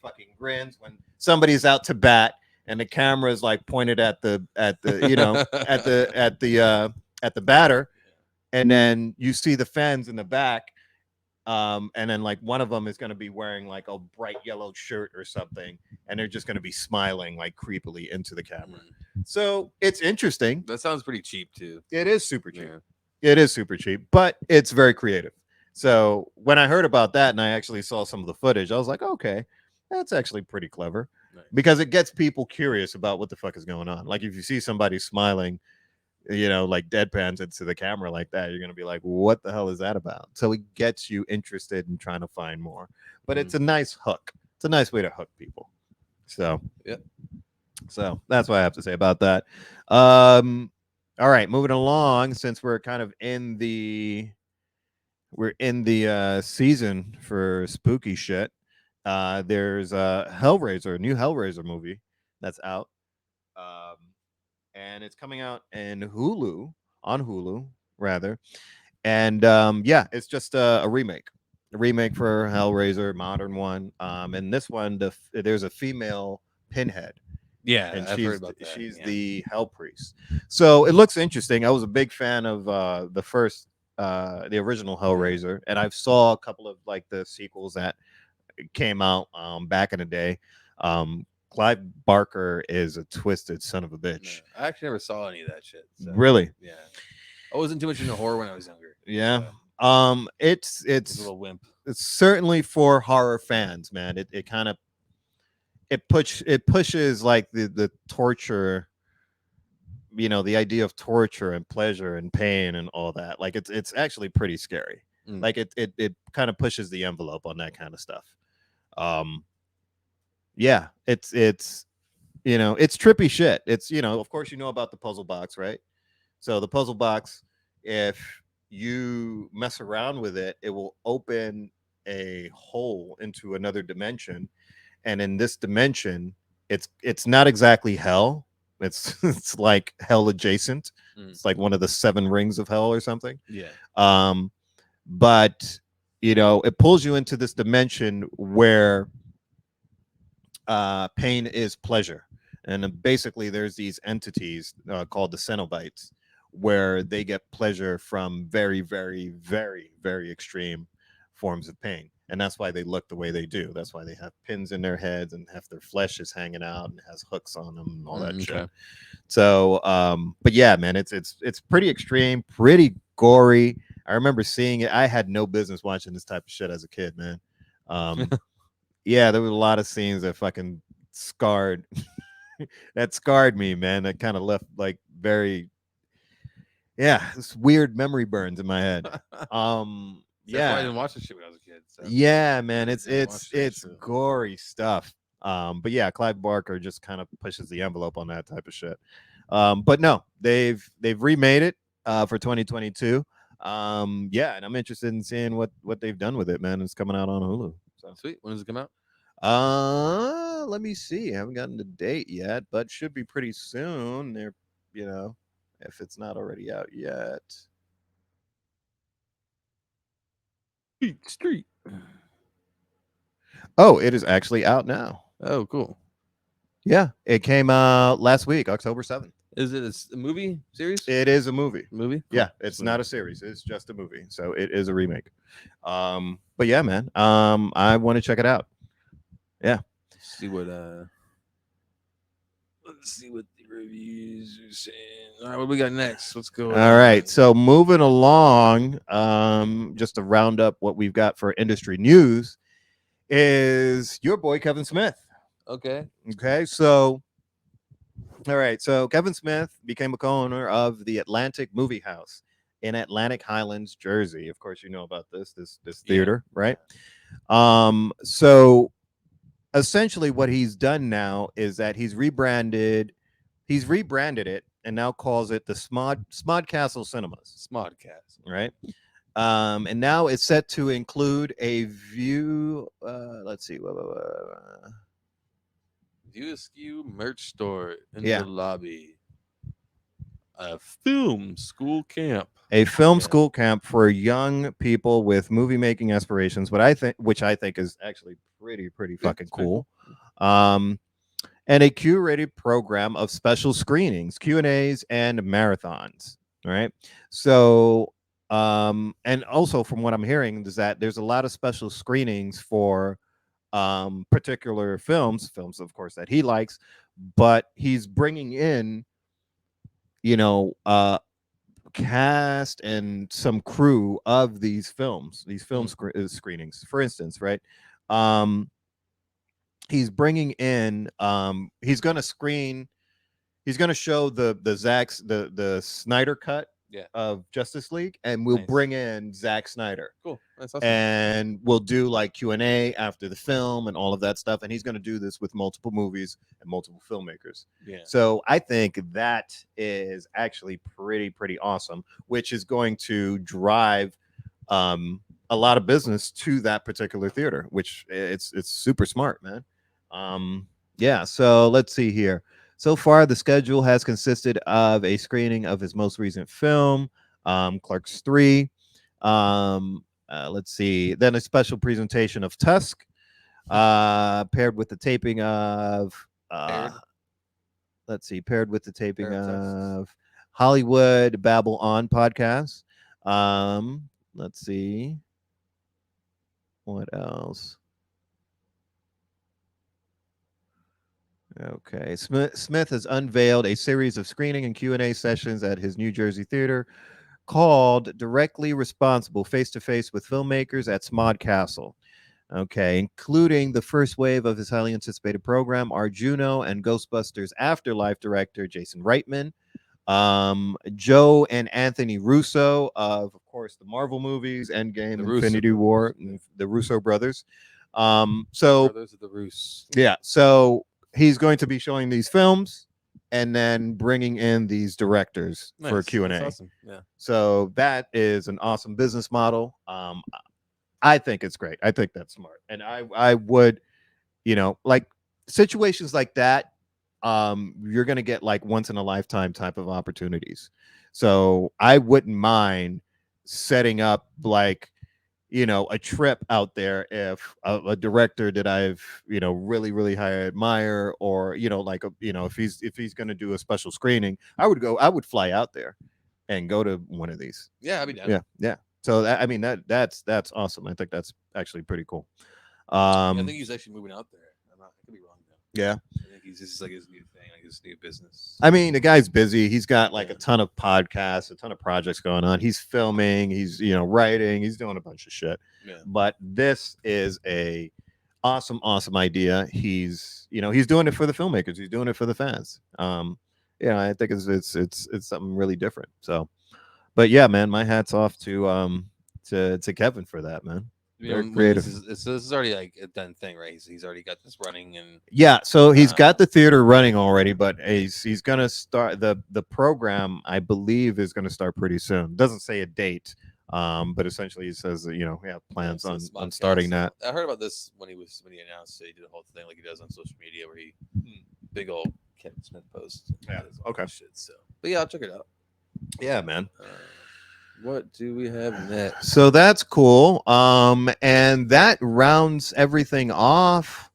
Speaker 1: fucking grins when somebody's out to bat and the camera is like pointed at the at the batter, and then you see the fans in the back, and then like one of them is going to be wearing like a bright yellow shirt or something, and they're just going to be smiling like creepily into the camera. So it's interesting.
Speaker 2: That sounds pretty cheap too.
Speaker 1: It is super cheap.
Speaker 2: Yeah.
Speaker 1: It is super cheap, but it's very creative. So when I heard about that and I actually saw some of the footage, I was like, okay, that's actually pretty clever,
Speaker 2: Nice.
Speaker 1: because it gets people curious about what the fuck is going on. Like if you see somebody smiling, like deadpans into the camera like that, you're gonna be like, what the hell is that about? So it gets you interested in trying to find more. But it's a nice hook. It's a nice way to hook people. So
Speaker 2: Yep.
Speaker 1: So that's what I have to say about that. All right, moving along, since we're kind of in the season for spooky shit. There's a Hellraiser, a new Hellraiser movie that's out. Um, and it's coming out in on Hulu rather. And yeah, it's just a remake for Hellraiser, modern one. And this one, there's a female Pinhead,
Speaker 2: Yeah,
Speaker 1: and
Speaker 2: I've heard
Speaker 1: she's
Speaker 2: about that.
Speaker 1: she's
Speaker 2: Yeah.
Speaker 1: the Hell Priest. So it looks interesting. I was a big fan of the original Hellraiser, and I saw a couple of like the sequels that came out back in the day. Clive Barker is a twisted son of a
Speaker 2: No,
Speaker 1: bitch.
Speaker 2: I actually never saw any of that shit. So.
Speaker 1: Really?
Speaker 2: Yeah. I wasn't too much into horror when I was younger.
Speaker 1: Yeah.
Speaker 2: So
Speaker 1: It's
Speaker 2: I was a little wimp.
Speaker 1: it's certainly for horror fans, man. It kind of it pushes like the torture, the idea of torture and pleasure and pain and all that. Like it's actually pretty scary.
Speaker 2: Mm.
Speaker 1: Like it kind of pushes the envelope on that kind of stuff. Um, yeah, it's it's trippy shit. It's of course about the puzzle box, right? So the puzzle box, if you mess around with it, it will open a hole into another dimension, and in this dimension, it's not exactly hell. It's it's like hell adjacent.
Speaker 2: Mm.
Speaker 1: It's like one of the seven rings of hell or something.
Speaker 2: Yeah.
Speaker 1: Um, but it pulls you into this dimension where pain is pleasure. And basically, there's these entities called the Cenobites, where they get pleasure from very, very, very, very extreme forms of pain. And that's why they look the way they do. That's why they have pins in their heads and half their flesh is hanging out and has hooks on them and all that shit.
Speaker 2: Okay.
Speaker 1: So, but yeah, man, it's pretty extreme, pretty gory. I remember seeing it. I had no business watching this type of shit as a kid, man. Um, yeah, there were a lot of scenes that fucking scarred that scarred me, man. That kind of left like very this weird memory burns in my head.
Speaker 2: That's why I
Speaker 1: Yeah.
Speaker 2: didn't watch this shit when I was a kid. So
Speaker 1: Yeah, man. It's
Speaker 2: didn't
Speaker 1: it's
Speaker 2: watch that
Speaker 1: it's
Speaker 2: shit.
Speaker 1: gory stuff. But yeah, Clive Barker just kind of pushes the envelope on that type of shit. But no, they've remade it for 2022. Yeah, and I'm interested in seeing what they've done with it, man. It's coming out on Hulu. So
Speaker 2: Sweet. When does it come out?
Speaker 1: let me see. I haven't gotten the date yet, but should be pretty soon. They're, you know, if it's not already out yet.
Speaker 2: Street. Street.
Speaker 1: Oh, it is actually out now.
Speaker 2: Oh, cool.
Speaker 1: Yeah, it came out last week, October 7th.
Speaker 2: Is it a movie series?
Speaker 1: It is a movie.
Speaker 2: Movie? Cool.
Speaker 1: Yeah, it's not a series. It's just a movie. So it is a remake. But yeah, man. I want to check it out. Yeah.
Speaker 2: See what let's see what the reviews are saying. All right, what we got next? What's going
Speaker 1: All
Speaker 2: on?
Speaker 1: right. So moving along, just to round up what we've got for industry news is your boy Kevin Smith.
Speaker 2: Okay.
Speaker 1: Okay. So all right. So Kevin Smith became a co-owner of the Atlantic Movie House in Atlantic Highlands, Jersey. Of course, you know about this
Speaker 2: Yeah.
Speaker 1: theater, right? So essentially what he's done now is that he's rebranded it and now calls it the Smod Castle Cinemas,
Speaker 2: Smodcast.
Speaker 1: right? And now it's set to include a view. Let's see.
Speaker 2: View Askew merch store in
Speaker 1: Yeah.
Speaker 2: the lobby. A film school camp.
Speaker 1: A film
Speaker 2: Yeah.
Speaker 1: school camp for young people with movie making aspirations, which I think is actually pretty
Speaker 2: Yeah,
Speaker 1: fucking
Speaker 2: it's pretty
Speaker 1: cool. And a curated program of special screenings, Q&As, and marathons. Right. So, and also from what I'm hearing is that there's a lot of special screenings for particular films, of course, that he likes, but he's bringing in, you know, cast and some crew of these film screenings. For instance, right? Um, he's bringing in he's going to show the Snyder cut
Speaker 2: Yeah.
Speaker 1: of Justice League, and we'll
Speaker 2: Nice.
Speaker 1: bring in Zack Snyder,
Speaker 2: Cool. That's awesome.
Speaker 1: and we'll do like Q&A after the film and all of that stuff, and he's going to do this with multiple movies and multiple filmmakers.
Speaker 2: Yeah.
Speaker 1: So I think that is actually pretty awesome, which is going to drive a lot of business to that particular theater, which it's super smart, man. Yeah, so let's see here. So far, the schedule has consisted of a screening of his most recent film, Clerks 3. Let's see, then a special presentation of Tusk, paired with the taping of
Speaker 2: Paired?
Speaker 1: paired with the taping
Speaker 2: Pair of tusks.
Speaker 1: of Hollywood Babble On podcast. Let's see what else. Okay, Smith has unveiled a series of screening and Q&A sessions at his New Jersey theater called Directly Responsible, face-to-face with filmmakers at Smod Castle. Okay, including the first wave of his highly anticipated program, Arjuno and Ghostbusters Afterlife director Jason Reitman. Joe and Anthony Russo of course, the Marvel movies, Endgame,
Speaker 2: The Russo
Speaker 1: Infinity
Speaker 2: brothers.
Speaker 1: War, the Russo brothers. So
Speaker 2: Brothers of the Roos.
Speaker 1: yeah, so he's going to be showing these films and then bringing in these directors for
Speaker 2: Nice.
Speaker 1: Q and
Speaker 2: That's
Speaker 1: A.
Speaker 2: awesome. Yeah.
Speaker 1: So that is an awesome business model. I think it's great. I think that's smart, and I would, like situations like that, you're gonna get like once in a lifetime type of opportunities. So I wouldn't mind setting up like a trip out there if a director that I've really really high admire, or like if he's going to do a special screening, I would fly out there and go to one of these.
Speaker 2: Yeah, I'll be down.
Speaker 1: Yeah. So I mean that's awesome. I think that's actually pretty cool.
Speaker 2: Yeah, I
Speaker 1: um
Speaker 2: think he's actually moving out there. I could be wrong though.
Speaker 1: yeah,
Speaker 2: I think this is like his new thing, like his new business.
Speaker 1: I mean, the guy's busy. He's got like
Speaker 2: Yeah.
Speaker 1: a ton of podcasts, a ton of projects going on. He's filming, he's writing, he's doing a bunch of shit.
Speaker 2: Yeah.
Speaker 1: But this is a awesome idea. He's doing it for the filmmakers. He's doing it for the fans. I think it's something really different. So, but yeah, man, my hats off to Kevin for that, man. Very creative.
Speaker 2: This is already like a done thing, right? He's already got this running, and
Speaker 1: Yeah, so he's got the theater running already, but he's gonna start the program. I believe is gonna start pretty soon. Doesn't say a date, but essentially he says that we have plans
Speaker 2: so
Speaker 1: on
Speaker 2: it's
Speaker 1: on
Speaker 2: podcast.
Speaker 1: starting that.
Speaker 2: I heard about this when he announced it. He did a whole thing like he does on social media, where he big old Kevin Smith post.
Speaker 1: Yeah, okay.
Speaker 2: Shit. So, but yeah, I'll check it out.
Speaker 1: Yeah, man.
Speaker 2: What do we have next?
Speaker 1: So that's cool. And that rounds everything off.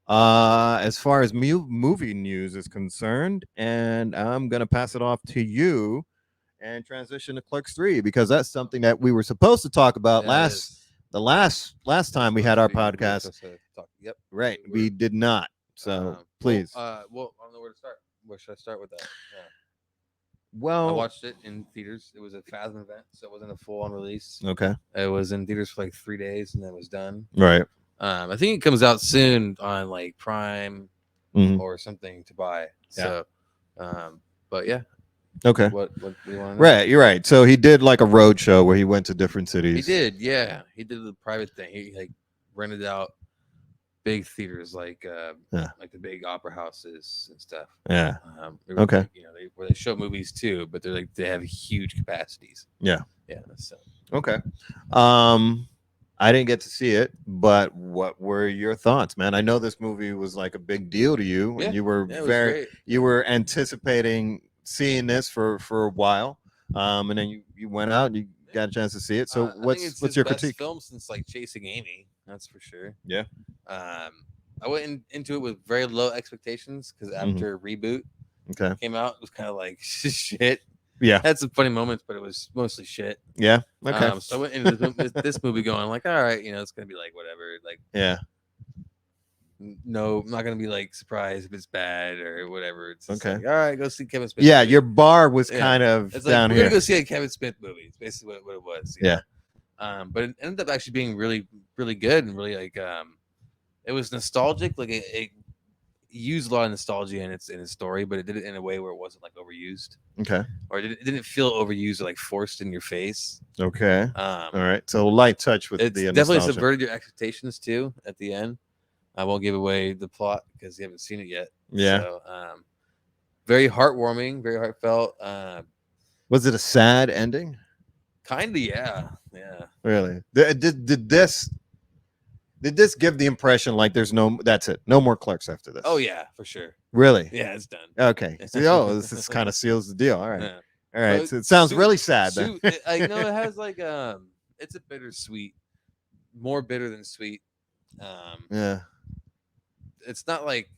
Speaker 1: As far as movie news is concerned, and I'm gonna pass it off to you and transition to Clerks 3 because that's something that we were supposed to talk about the last time we had our podcast.
Speaker 2: Yep.
Speaker 1: Right, we did not. So please.
Speaker 2: Well, I don't know where to start. Where should I start with that? Yeah.
Speaker 1: Well,
Speaker 2: I watched it in theaters. It was a Fathom event, so it wasn't a full-on release.
Speaker 1: Okay.
Speaker 2: It was in theaters for like 3 days, and then it was done.
Speaker 1: Right.
Speaker 2: I think it comes out soon on like Prime or something to buy.
Speaker 1: Yeah.
Speaker 2: So, but yeah.
Speaker 1: Okay.
Speaker 2: What do you want to know?
Speaker 1: Right, you're right. So he did like a road show where he went to different cities.
Speaker 2: He did, yeah. He did the private thing. He like rented out big theaters like the big opera houses and stuff.
Speaker 1: Yeah.
Speaker 2: Okay. Like, where they show movies too, but they have huge capacities.
Speaker 1: Yeah.
Speaker 2: Yeah. So.
Speaker 1: Okay. I didn't get to see it, but what were your thoughts, man? I know this movie was like a big deal to you, and you were you were anticipating seeing this for a while, and then you went out and you got a chance to see it. So what's your critique?
Speaker 2: Film since like Chasing Amy, that's for sure.
Speaker 1: Yeah.
Speaker 2: I went into it with very low expectations because after Reboot came out, it was kind of like shit.
Speaker 1: Yeah,
Speaker 2: had some funny moments, but it was mostly shit.
Speaker 1: Yeah, okay.
Speaker 2: So I went into this movie going like, all right, it's gonna be like whatever, like no, I'm not gonna be like surprised if it's bad or whatever. It's okay. Like, all right, go see Kevin Smith.
Speaker 1: Yeah, movie. Your bar was kind of
Speaker 2: it's
Speaker 1: down
Speaker 2: like,
Speaker 1: here.
Speaker 2: We're gonna go see a Kevin Smith movie. It's basically what it was.
Speaker 1: Yeah.
Speaker 2: But it ended up actually being really, really good and really like it was nostalgic. Like it used a lot of nostalgia in its story, but it did it in a way where it wasn't like overused.
Speaker 1: Okay.
Speaker 2: Or it didn't feel overused or like forced in your face.
Speaker 1: Okay. All right. So light touch with
Speaker 2: it's
Speaker 1: the
Speaker 2: definitely
Speaker 1: nostalgia.
Speaker 2: Subverted your expectations too at the end. I won't give away the plot because you haven't seen it yet.
Speaker 1: Yeah.
Speaker 2: So very heartwarming, very heartfelt.
Speaker 1: Was it a sad ending?
Speaker 2: Kinda, yeah. Yeah.
Speaker 1: Really? Did this give the impression like that's it, no more Clerks after this?
Speaker 2: Oh yeah, for sure.
Speaker 1: Really?
Speaker 2: Yeah, it's done.
Speaker 1: Okay. So this kind of seals the deal. All right.
Speaker 2: Yeah.
Speaker 1: All right. So it sounds really sad.
Speaker 2: It has like it's a bittersweet, more bitter than sweet.
Speaker 1: Yeah.
Speaker 2: It's not like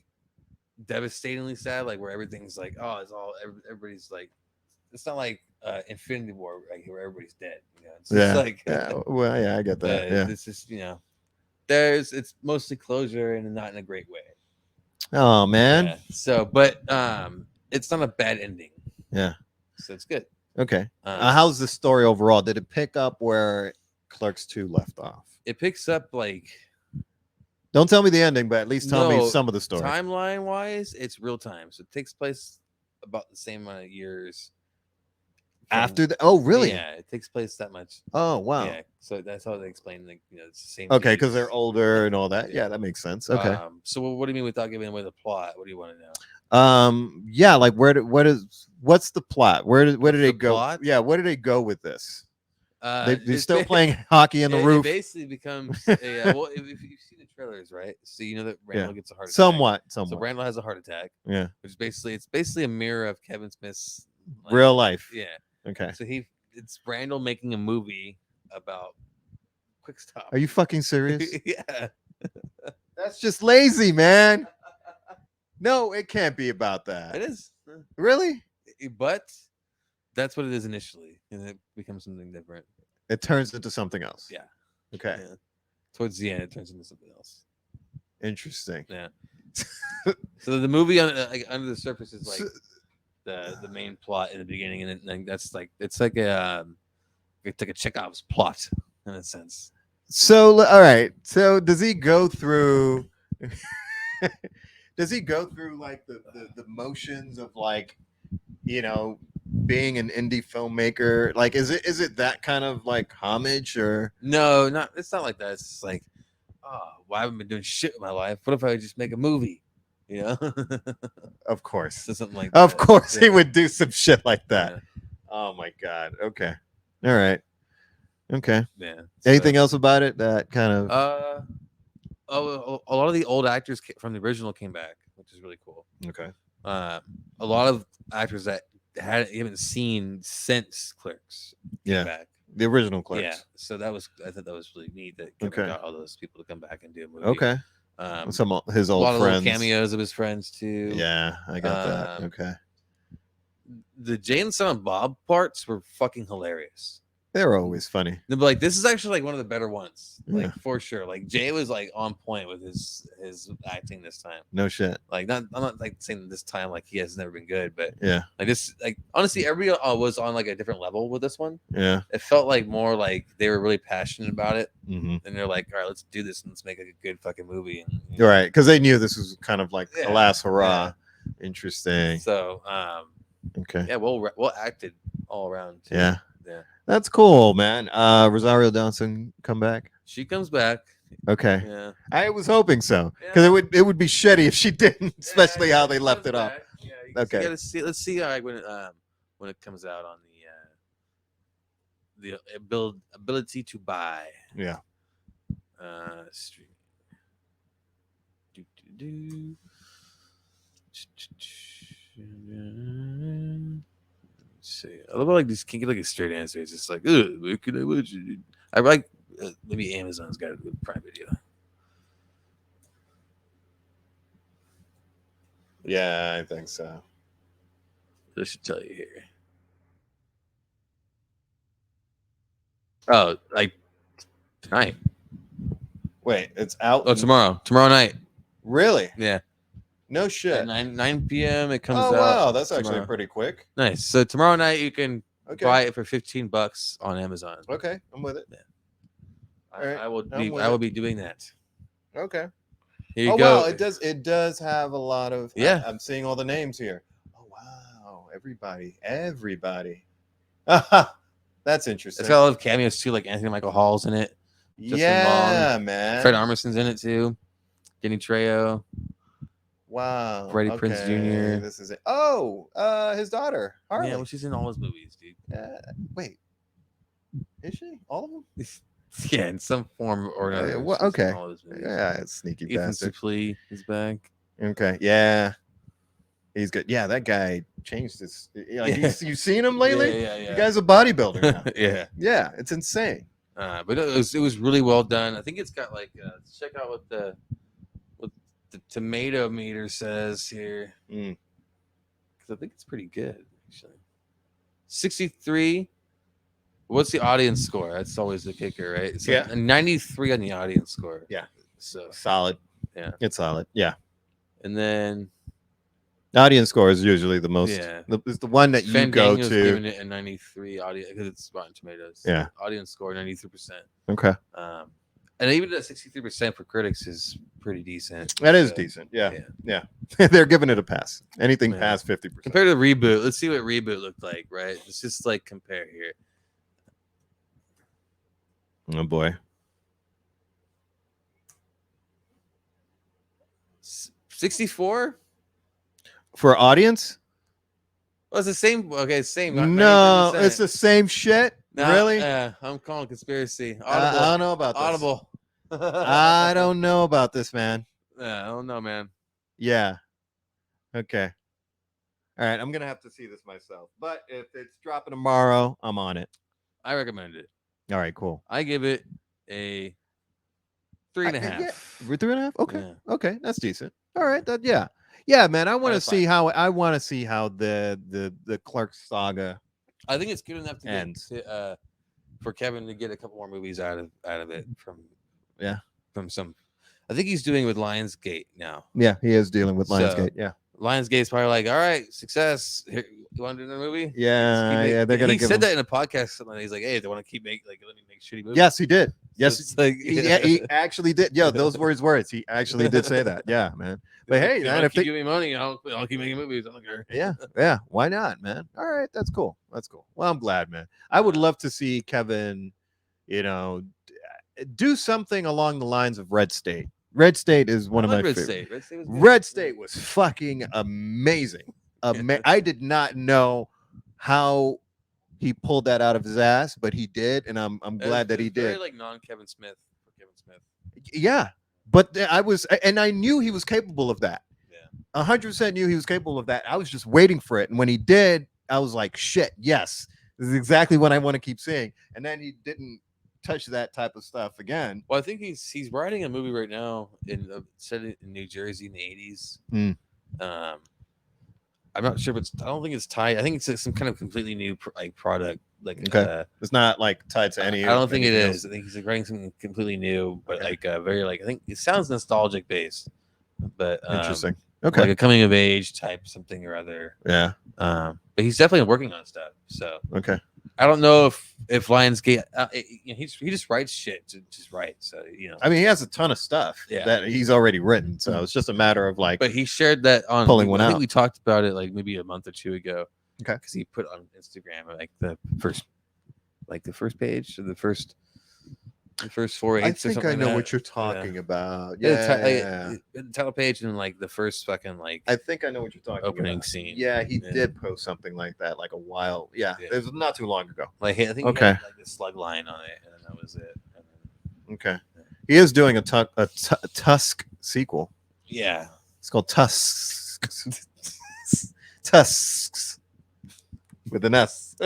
Speaker 2: devastatingly sad, like where everything's like, oh, everybody's like, it's not like Infinity War, like where everybody's dead. It's just like,
Speaker 1: well, yeah, I get that. Yeah.
Speaker 2: It's just it's mostly closure and not in a great way.
Speaker 1: Oh man.
Speaker 2: Yeah. So, but it's not a bad ending.
Speaker 1: Yeah.
Speaker 2: So it's good.
Speaker 1: Okay. How's the story overall? Did it pick up where Clerks 2 left off?
Speaker 2: It picks up like.
Speaker 1: Don't tell me the ending, but at least tell me some of the story.
Speaker 2: Timeline wise, it's real time. So it takes place about the same amount of years
Speaker 1: After the oh really?
Speaker 2: Yeah, it takes place that much.
Speaker 1: Oh wow.
Speaker 2: Yeah, so that's how they explain, like, it's the same.
Speaker 1: Okay, because they're
Speaker 2: days.
Speaker 1: older and all that.
Speaker 2: Yeah.
Speaker 1: Yeah, that makes sense. Okay.
Speaker 2: So what do you mean without giving away the plot? What do you want to know?
Speaker 1: Yeah, like what's the plot? Where did
Speaker 2: What's
Speaker 1: they
Speaker 2: the
Speaker 1: go?
Speaker 2: plot?
Speaker 1: Yeah, where did they go with this? They're
Speaker 2: It's
Speaker 1: still playing hockey in the
Speaker 2: It
Speaker 1: roof.
Speaker 2: basically becomes a well. If you've seen the trailers, right? So you know that Randall
Speaker 1: Yeah,
Speaker 2: gets a heart attack.
Speaker 1: somewhat.
Speaker 2: So Randall has a heart attack,
Speaker 1: Yeah,
Speaker 2: which is basically a mirror of Kevin Smith's
Speaker 1: real life.
Speaker 2: Yeah.
Speaker 1: Okay.
Speaker 2: So it's Randall making a movie about quick stop.
Speaker 1: Are you fucking serious?
Speaker 2: Yeah.
Speaker 1: That's just lazy, man. No, it can't be about that.
Speaker 2: It is.
Speaker 1: Really?
Speaker 2: But that's what it is initially, and it becomes something different.
Speaker 1: It turns into something else.
Speaker 2: Yeah.
Speaker 1: Okay.
Speaker 2: Yeah. Towards the end, it turns into something else.
Speaker 1: Interesting.
Speaker 2: Yeah. So the movie under the surface is like the main plot in the beginning, and then that's like it's like a Chekhov's plot in a sense.
Speaker 1: So all right. So does he go through? Does he go through like the motions of like, being an indie filmmaker? Like, is it that kind of like homage or?
Speaker 2: No, it's not like that. It's just like, oh, well, I haven't been doing shit with my life. What if I just make a movie? You know?
Speaker 1: Of course.
Speaker 2: So something like
Speaker 1: Of
Speaker 2: that.
Speaker 1: course, he
Speaker 2: Yeah.
Speaker 1: would do some shit like that.
Speaker 2: Yeah.
Speaker 1: Oh my god. Okay. All right. Okay.
Speaker 2: Yeah.
Speaker 1: Anything else about it that kind of?
Speaker 2: A lot of the old actors from the original came back, which is really cool.
Speaker 1: Okay.
Speaker 2: A lot of actors that haven't seen since Clerks came back.
Speaker 1: The original Clerks.
Speaker 2: Yeah, so I thought that was really neat that Kevin
Speaker 1: Okay.
Speaker 2: got all those people to come back and do a movie.
Speaker 1: Okay. Some his
Speaker 2: a
Speaker 1: old
Speaker 2: lot of
Speaker 1: friends.
Speaker 2: little cameos of his friends too.
Speaker 1: Yeah, I got that. Okay.
Speaker 2: The Jay and Silent Bob parts were fucking hilarious.
Speaker 1: They're always funny.
Speaker 2: But like this is actually like one of the better ones, like
Speaker 1: Yeah.
Speaker 2: for sure. Like Jay was like on point with his acting this time.
Speaker 1: No shit.
Speaker 2: Like I'm not like saying this time like he has never been good, but
Speaker 1: Yeah.
Speaker 2: like this, like honestly, everybody was on like a different level with this one.
Speaker 1: Yeah.
Speaker 2: It felt like more like they were really passionate about it,
Speaker 1: Mm-hmm.
Speaker 2: and they're like, all right, let's do this and let's make a good fucking movie. And,
Speaker 1: You're right, because they knew this was kind of like the
Speaker 2: Yeah.
Speaker 1: last hurrah. Interesting.
Speaker 2: So
Speaker 1: Okay.
Speaker 2: yeah, well acted all around. Too.
Speaker 1: Yeah.
Speaker 2: Yeah.
Speaker 1: That's cool, man. Rosario Dawson come back.
Speaker 2: She comes back.
Speaker 1: Okay.
Speaker 2: Yeah.
Speaker 1: I was hoping so, because it would be shitty if she didn't, especially how they left it off.
Speaker 2: Yeah,
Speaker 1: Okay.
Speaker 2: You gotta see. Let's see when it comes out on the ability to buy.
Speaker 1: Yeah.
Speaker 2: Stream. Do. See, I love how like these can't get like a straight answer. It's just like, where can I watch it? I like maybe Amazon's got a good Prime Video.
Speaker 1: Yeah, I think so.
Speaker 2: I should tell you here. Oh, like tonight.
Speaker 1: Wait, it's out.
Speaker 2: Oh, tomorrow night.
Speaker 1: Really?
Speaker 2: Yeah.
Speaker 1: No shit.
Speaker 2: At 9 p.m. It comes out.
Speaker 1: Oh wow, that's actually
Speaker 2: tomorrow.
Speaker 1: pretty quick.
Speaker 2: Nice. So tomorrow night you can
Speaker 1: Okay.
Speaker 2: buy it for $15 on Amazon.
Speaker 1: Okay, I'm with it.
Speaker 2: Yeah.
Speaker 1: Alright,
Speaker 2: I will
Speaker 1: I'm with
Speaker 2: I will
Speaker 1: it.
Speaker 2: be doing that.
Speaker 1: Okay.
Speaker 2: Here you
Speaker 1: Oh
Speaker 2: go.
Speaker 1: wow, it does have a lot of.
Speaker 2: Yeah.
Speaker 1: I'm seeing all the names here. Oh wow, everybody. That's interesting.
Speaker 2: It's got a lot of cameos too, like Anthony Michael Hall's in it. Justin
Speaker 1: Yeah,
Speaker 2: Long.
Speaker 1: man.
Speaker 2: Fred Armisen's in it too. Danny Trejo.
Speaker 1: Wow.
Speaker 2: Freddie Prinze Jr..
Speaker 1: This is it. Oh, his daughter, Harley.
Speaker 2: Yeah, well, she's in all his movies, dude.
Speaker 1: Wait, is she? All of them?
Speaker 2: Yeah, in some form or another.
Speaker 1: well,
Speaker 2: she's in
Speaker 1: okay.
Speaker 2: all his movies.
Speaker 1: Yeah, sneaky
Speaker 2: Ethan
Speaker 1: bastard.
Speaker 2: Suplee is back.
Speaker 1: Okay, yeah, he's good. Yeah, that guy changed his. Like,
Speaker 2: Yeah.
Speaker 1: you seen him lately?
Speaker 2: Yeah.
Speaker 1: You guy's a bodybuilder now.
Speaker 2: Yeah.
Speaker 1: Yeah, it's insane.
Speaker 2: But it was really well done. I think it's got like let's check out what the tomato meter says here, because I think it's pretty good actually. 63. What's the audience score? That's always the kicker, right? So
Speaker 1: Yeah.
Speaker 2: 93 on the audience score.
Speaker 1: Yeah.
Speaker 2: So
Speaker 1: Solid.
Speaker 2: Yeah.
Speaker 1: It's solid. Yeah.
Speaker 2: and then
Speaker 1: The audience score is usually the most.
Speaker 2: Yeah.
Speaker 1: It's the one that you go
Speaker 2: Fandango's
Speaker 1: to.
Speaker 2: giving it a 93 audience because it's Rotten Tomatoes.
Speaker 1: Yeah.
Speaker 2: Audience score 93%.
Speaker 1: Okay.
Speaker 2: And even at 63% for critics is pretty decent.
Speaker 1: That is
Speaker 2: So,
Speaker 1: decent. Yeah. They're giving it a pass. Anything
Speaker 2: Yeah.
Speaker 1: past 50%.
Speaker 2: Compared to Reboot, let's see what Reboot looked like, right? Let's just like compare here.
Speaker 1: Oh boy.
Speaker 2: 64?
Speaker 1: For audience?
Speaker 2: Well, it's the same. Okay, same.
Speaker 1: No,
Speaker 2: 93%.
Speaker 1: it's the same shit.
Speaker 2: Nah,
Speaker 1: Really?
Speaker 2: Yeah, I'm calling conspiracy. Audible.
Speaker 1: I don't know about this.
Speaker 2: Audible.
Speaker 1: I don't know about this, man.
Speaker 2: Yeah, I don't know, man.
Speaker 1: Yeah. Okay. All right. I'm gonna have to see this myself. But if it's dropping tomorrow, I'm on it.
Speaker 2: I recommend it.
Speaker 1: All right. Cool.
Speaker 2: I give it a 3.5.
Speaker 1: Yeah. 3.5. Okay.
Speaker 2: Yeah.
Speaker 1: Okay. That's decent. All right. That yeah. Yeah, man. I want to
Speaker 2: Out of
Speaker 1: see how the Clark saga
Speaker 2: I think it's good enough to
Speaker 1: ends.
Speaker 2: for Kevin to get a couple more movies out of it
Speaker 1: Yeah.
Speaker 2: from some. I think he's doing with Lionsgate now.
Speaker 1: Yeah, he is dealing with
Speaker 2: So,
Speaker 1: Lionsgate. Yeah.
Speaker 2: Lionsgate's probably like, all right, success. Here, you want to do the movie?
Speaker 1: Yeah. They're gonna.
Speaker 2: He
Speaker 1: give
Speaker 2: said
Speaker 1: him...
Speaker 2: that in a podcast. Something he's like, hey, they want to keep let me make shitty movies.
Speaker 1: Yes, he did. Yes,
Speaker 2: it's like
Speaker 1: he actually did. Yo, those words. He actually did say that. Yeah, man. But hey,
Speaker 2: if
Speaker 1: man,
Speaker 2: you
Speaker 1: if they
Speaker 2: give me money, I'll keep making movies. I don't care.
Speaker 1: yeah, why not, man? All right, that's cool. That's cool. Well, I'm glad, man. I would love to see Kevin, do something along the lines of Red State. Red State is one of my
Speaker 2: Red
Speaker 1: favorites.
Speaker 2: State. Red State was good.
Speaker 1: Red State was fucking amazing. I did not know how he pulled that out of his ass, but he did, and I'm glad that he did.
Speaker 2: Very like non-Kevin Smith for Kevin Smith.
Speaker 1: Yeah, but I knew he was capable of that.
Speaker 2: Yeah,
Speaker 1: 100% knew he was capable of that. I was just waiting for it, and when he did, I was like, "Shit, yes, this is exactly what I want to keep seeing." And then he didn't touch that type of stuff again.
Speaker 2: Well, I think he's writing a movie right now set in New Jersey in the 80s. I'm not sure if I don't think it's tied. I think it's some kind of completely new product. Like
Speaker 1: it's not like tied to any.
Speaker 2: I don't think it is. I think he's writing something completely new, but very I think it sounds nostalgic based, but
Speaker 1: interesting. Okay,
Speaker 2: like a coming of age type something or other.
Speaker 1: Yeah.
Speaker 2: But he's definitely working on stuff. So
Speaker 1: okay.
Speaker 2: I don't know if Lionsgate he just writes shit to just write. So
Speaker 1: I mean, he has a ton of stuff that he's already written. So it's just a matter of like.
Speaker 2: But he shared that on
Speaker 1: pulling one out.
Speaker 2: I think we talked about it like maybe a month or two ago.
Speaker 1: Okay.
Speaker 2: Because he put on Instagram the first page or the first 4 8.
Speaker 1: I think I know what you're talking about. Yeah.
Speaker 2: The title page and the first fucking
Speaker 1: I think I know what you're talking
Speaker 2: opening
Speaker 1: about.
Speaker 2: scene.
Speaker 1: Yeah, he did post something like that like a while. Yeah, it was not too long ago.
Speaker 2: I think he had the slug line on it, and that was it.
Speaker 1: Okay, he is doing a Tusk sequel.
Speaker 2: Yeah,
Speaker 1: it's called Tusks. Tusks with an S.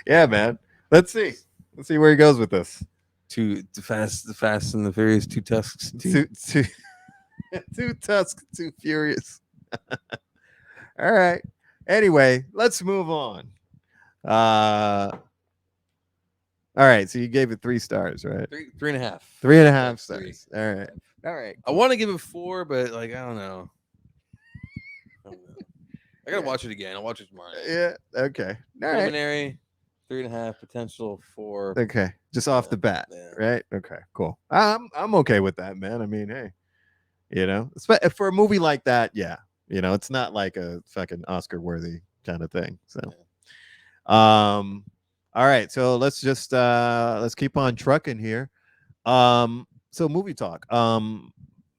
Speaker 1: Yeah, man. Let's see where he goes with this.
Speaker 2: The Fast and the Furious, two Tusks,
Speaker 1: two Tusks, too furious. All right. Anyway, let's move on. All right. So you gave it 3 stars, right?
Speaker 2: 3.5.
Speaker 1: 3.5 stars. All right. All right.
Speaker 2: I want to give it 4, but I don't know. I gotta watch it again. I'll watch it tomorrow.
Speaker 1: Yeah. Okay. All
Speaker 2: Preliminary, 3.5, potential 4.
Speaker 1: Okay. Just off the bat, right? Okay. Cool. I'm okay with that, man. I mean, hey, for a movie like that, yeah, it's not like a fucking Oscar-worthy kind of thing. So, all right. So let's just let's keep on trucking here. So movie talk.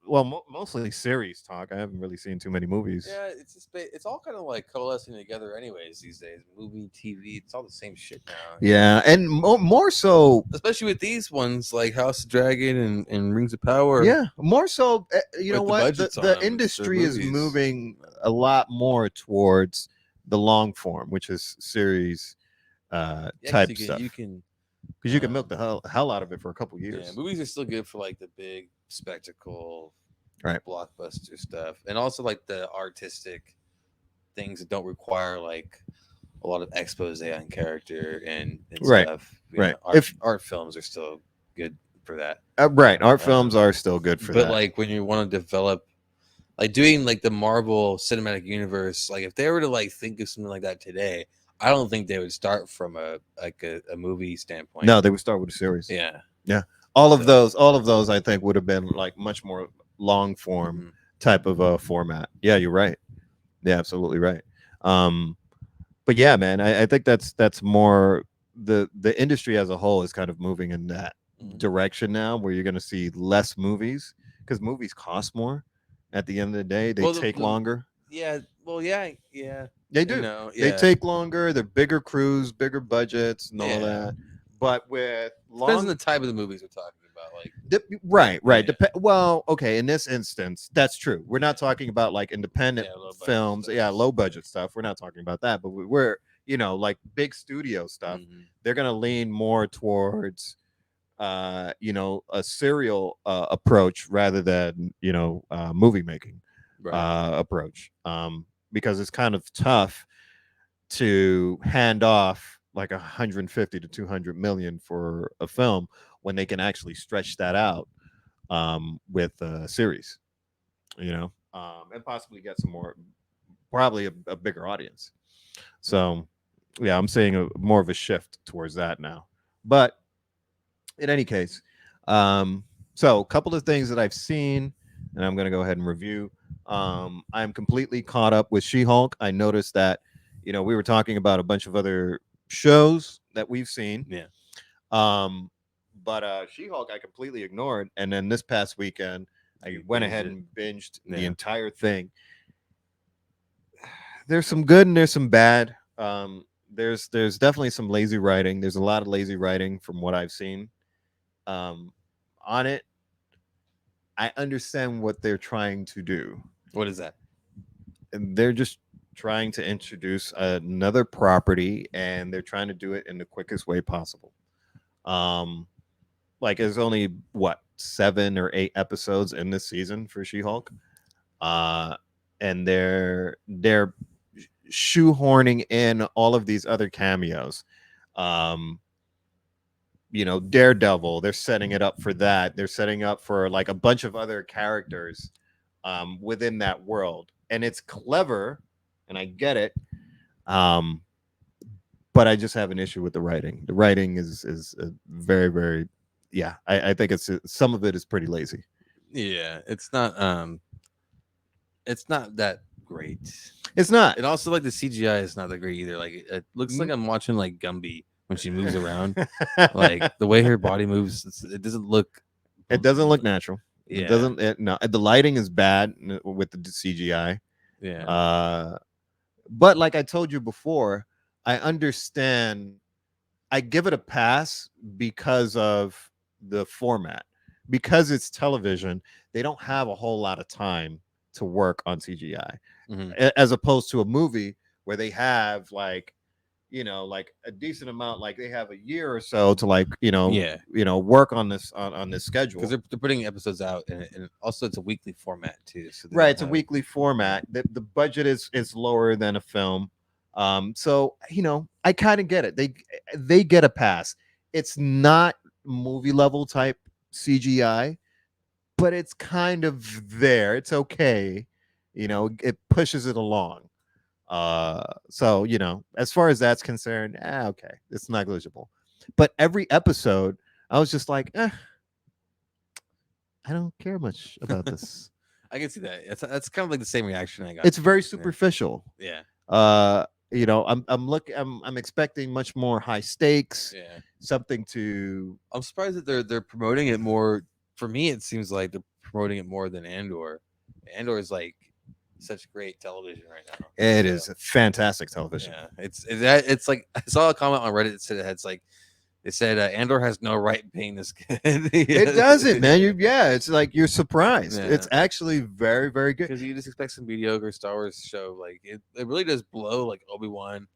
Speaker 1: Well, mostly series talk. I haven't really seen too many movies.
Speaker 2: Yeah, it's all kind of coalescing together, anyways. These days, movie, TV, it's all the same shit now.
Speaker 1: Yeah, and more so,
Speaker 2: especially with these ones like House of Dragon and Rings of Power.
Speaker 1: Yeah, more so. You know what? The industry is moving a lot more towards the long form, which is series type stuff. Because you can milk the hell out of it for a couple years.
Speaker 2: Yeah, movies are still good for the big spectacle,
Speaker 1: right?
Speaker 2: Blockbuster stuff, and also the artistic things that don't require a lot of expose on character and stuff.
Speaker 1: Right.
Speaker 2: Art films are still good for that.
Speaker 1: Right. Art films are still good for that.
Speaker 2: But when you want to develop, doing the Marvel Cinematic Universe, if they were to think of something like that today, I don't think they would start from a movie standpoint.
Speaker 1: No, they would start with a series.
Speaker 2: Yeah.
Speaker 1: Yeah. All of
Speaker 2: So-
Speaker 1: those, I think would have been like much more long form
Speaker 2: Mhm.
Speaker 1: type of a format. Yeah, you're right. Yeah, absolutely right. Um, but yeah, man, I think that's more the industry as a whole is kind of moving in that
Speaker 2: Mhm.
Speaker 1: direction now, where you're going to see less movies because movies cost more. At the end of the day, they
Speaker 2: Well,
Speaker 1: take longer.
Speaker 2: yeah. Well, yeah.
Speaker 1: They
Speaker 2: You
Speaker 1: do.
Speaker 2: know,
Speaker 1: They
Speaker 2: yeah.
Speaker 1: take longer. They're bigger crews, bigger budgets, and all
Speaker 2: Yeah.
Speaker 1: that. But with
Speaker 2: Depends on
Speaker 1: long
Speaker 2: the type of the movies we're talking about. Like,
Speaker 1: right.
Speaker 2: yeah,
Speaker 1: Well, okay. In this instance, that's true. We're not talking about like independent
Speaker 2: yeah, low budget
Speaker 1: films.
Speaker 2: stuff.
Speaker 1: Yeah, low budget stuff. We're not talking about that. But we're like big studio stuff.
Speaker 2: Mhm.
Speaker 1: They're gonna lean more towards a serial approach rather than movie making
Speaker 2: Right.
Speaker 1: approach. Because it's kind of tough to hand off like 150 to 200 million for a film when they can actually stretch that out with a series, and possibly get some more, probably a bigger audience. So, yeah, I'm seeing more of a shift towards that now. But in any case, so a couple of things that I've seen, and I'm going to go ahead and review. I'm completely caught up with She-Hulk. I noticed that, we were talking about a bunch of other shows that we've seen.
Speaker 2: Yeah.
Speaker 1: Um, but She-Hulk I completely ignored, and then this past weekend I
Speaker 2: You
Speaker 1: went
Speaker 2: binged
Speaker 1: ahead
Speaker 2: it.
Speaker 1: and binged the
Speaker 2: Yeah.
Speaker 1: entire thing. There's some good and there's some bad. There's definitely some lazy writing. There's a lot of lazy writing from what I've seen um, on it. I understand what they're trying to do,
Speaker 2: What is that?
Speaker 1: and they're just trying to introduce another property, and they're trying to do it in the quickest way possible. Um, like there's only what 7 or 8 episodes in this season for She-Hulk, uh, and they're shoehorning in all of these other cameos. Um, Daredevil, they're setting it up for that. They're setting up for like a bunch of other characters within that world. And it's clever, and I get it. Um, but I just have an issue with the writing. The writing is very, very, yeah. I think some of it is pretty lazy.
Speaker 2: Yeah, it's not that great.
Speaker 1: It's not.
Speaker 2: And also, like, the CGI is not that great either. Like, it looks like I'm watching like Gumby when she moves around. Like the way her body moves, it doesn't look.
Speaker 1: It doesn't look natural. It
Speaker 2: Yeah,
Speaker 1: doesn't. No, the lighting is bad with the CGI.
Speaker 2: yeah,
Speaker 1: But like I told you before, I understand. I give it a pass because of the format. Because it's television, they don't have a whole lot of time to work on CGI,
Speaker 2: hmm
Speaker 1: as opposed to a movie where they have like a decent amount, like they have a year or so to
Speaker 2: yeah.
Speaker 1: work on this
Speaker 2: Because
Speaker 1: schedule.
Speaker 2: they're putting episodes out, and also it's a weekly format too. So they
Speaker 1: Right,
Speaker 2: don't
Speaker 1: it's a
Speaker 2: have.
Speaker 1: weekly format. The budget is lower than a film. So I kind of get it. They get a pass. It's not movie level type CGI, but it's kind of there. It's okay. It pushes it along. So as far as that's concerned, okay, it's negligible. But every episode, I was just like, I don't care much about this.
Speaker 2: I can see that. That's kind of like the same reaction I got.
Speaker 1: It's very
Speaker 2: Yeah.
Speaker 1: superficial.
Speaker 2: Yeah,
Speaker 1: I'm expecting much more high stakes,
Speaker 2: yeah.
Speaker 1: something to.
Speaker 2: I'm surprised that they're promoting it more. For me, it seems like they're promoting it more than Andor. Andor is like such great television right now.
Speaker 1: It
Speaker 2: So,
Speaker 1: is fantastic television.
Speaker 2: yeah, it's like I saw a comment on Reddit that said it's like they said Andor has no right being this good.
Speaker 1: It doesn't, man. It's like you're surprised.
Speaker 2: Yeah.
Speaker 1: It's actually very, very good.
Speaker 2: Because you just expect some mediocre Star Wars show. Like it really does blow like Obi-Wan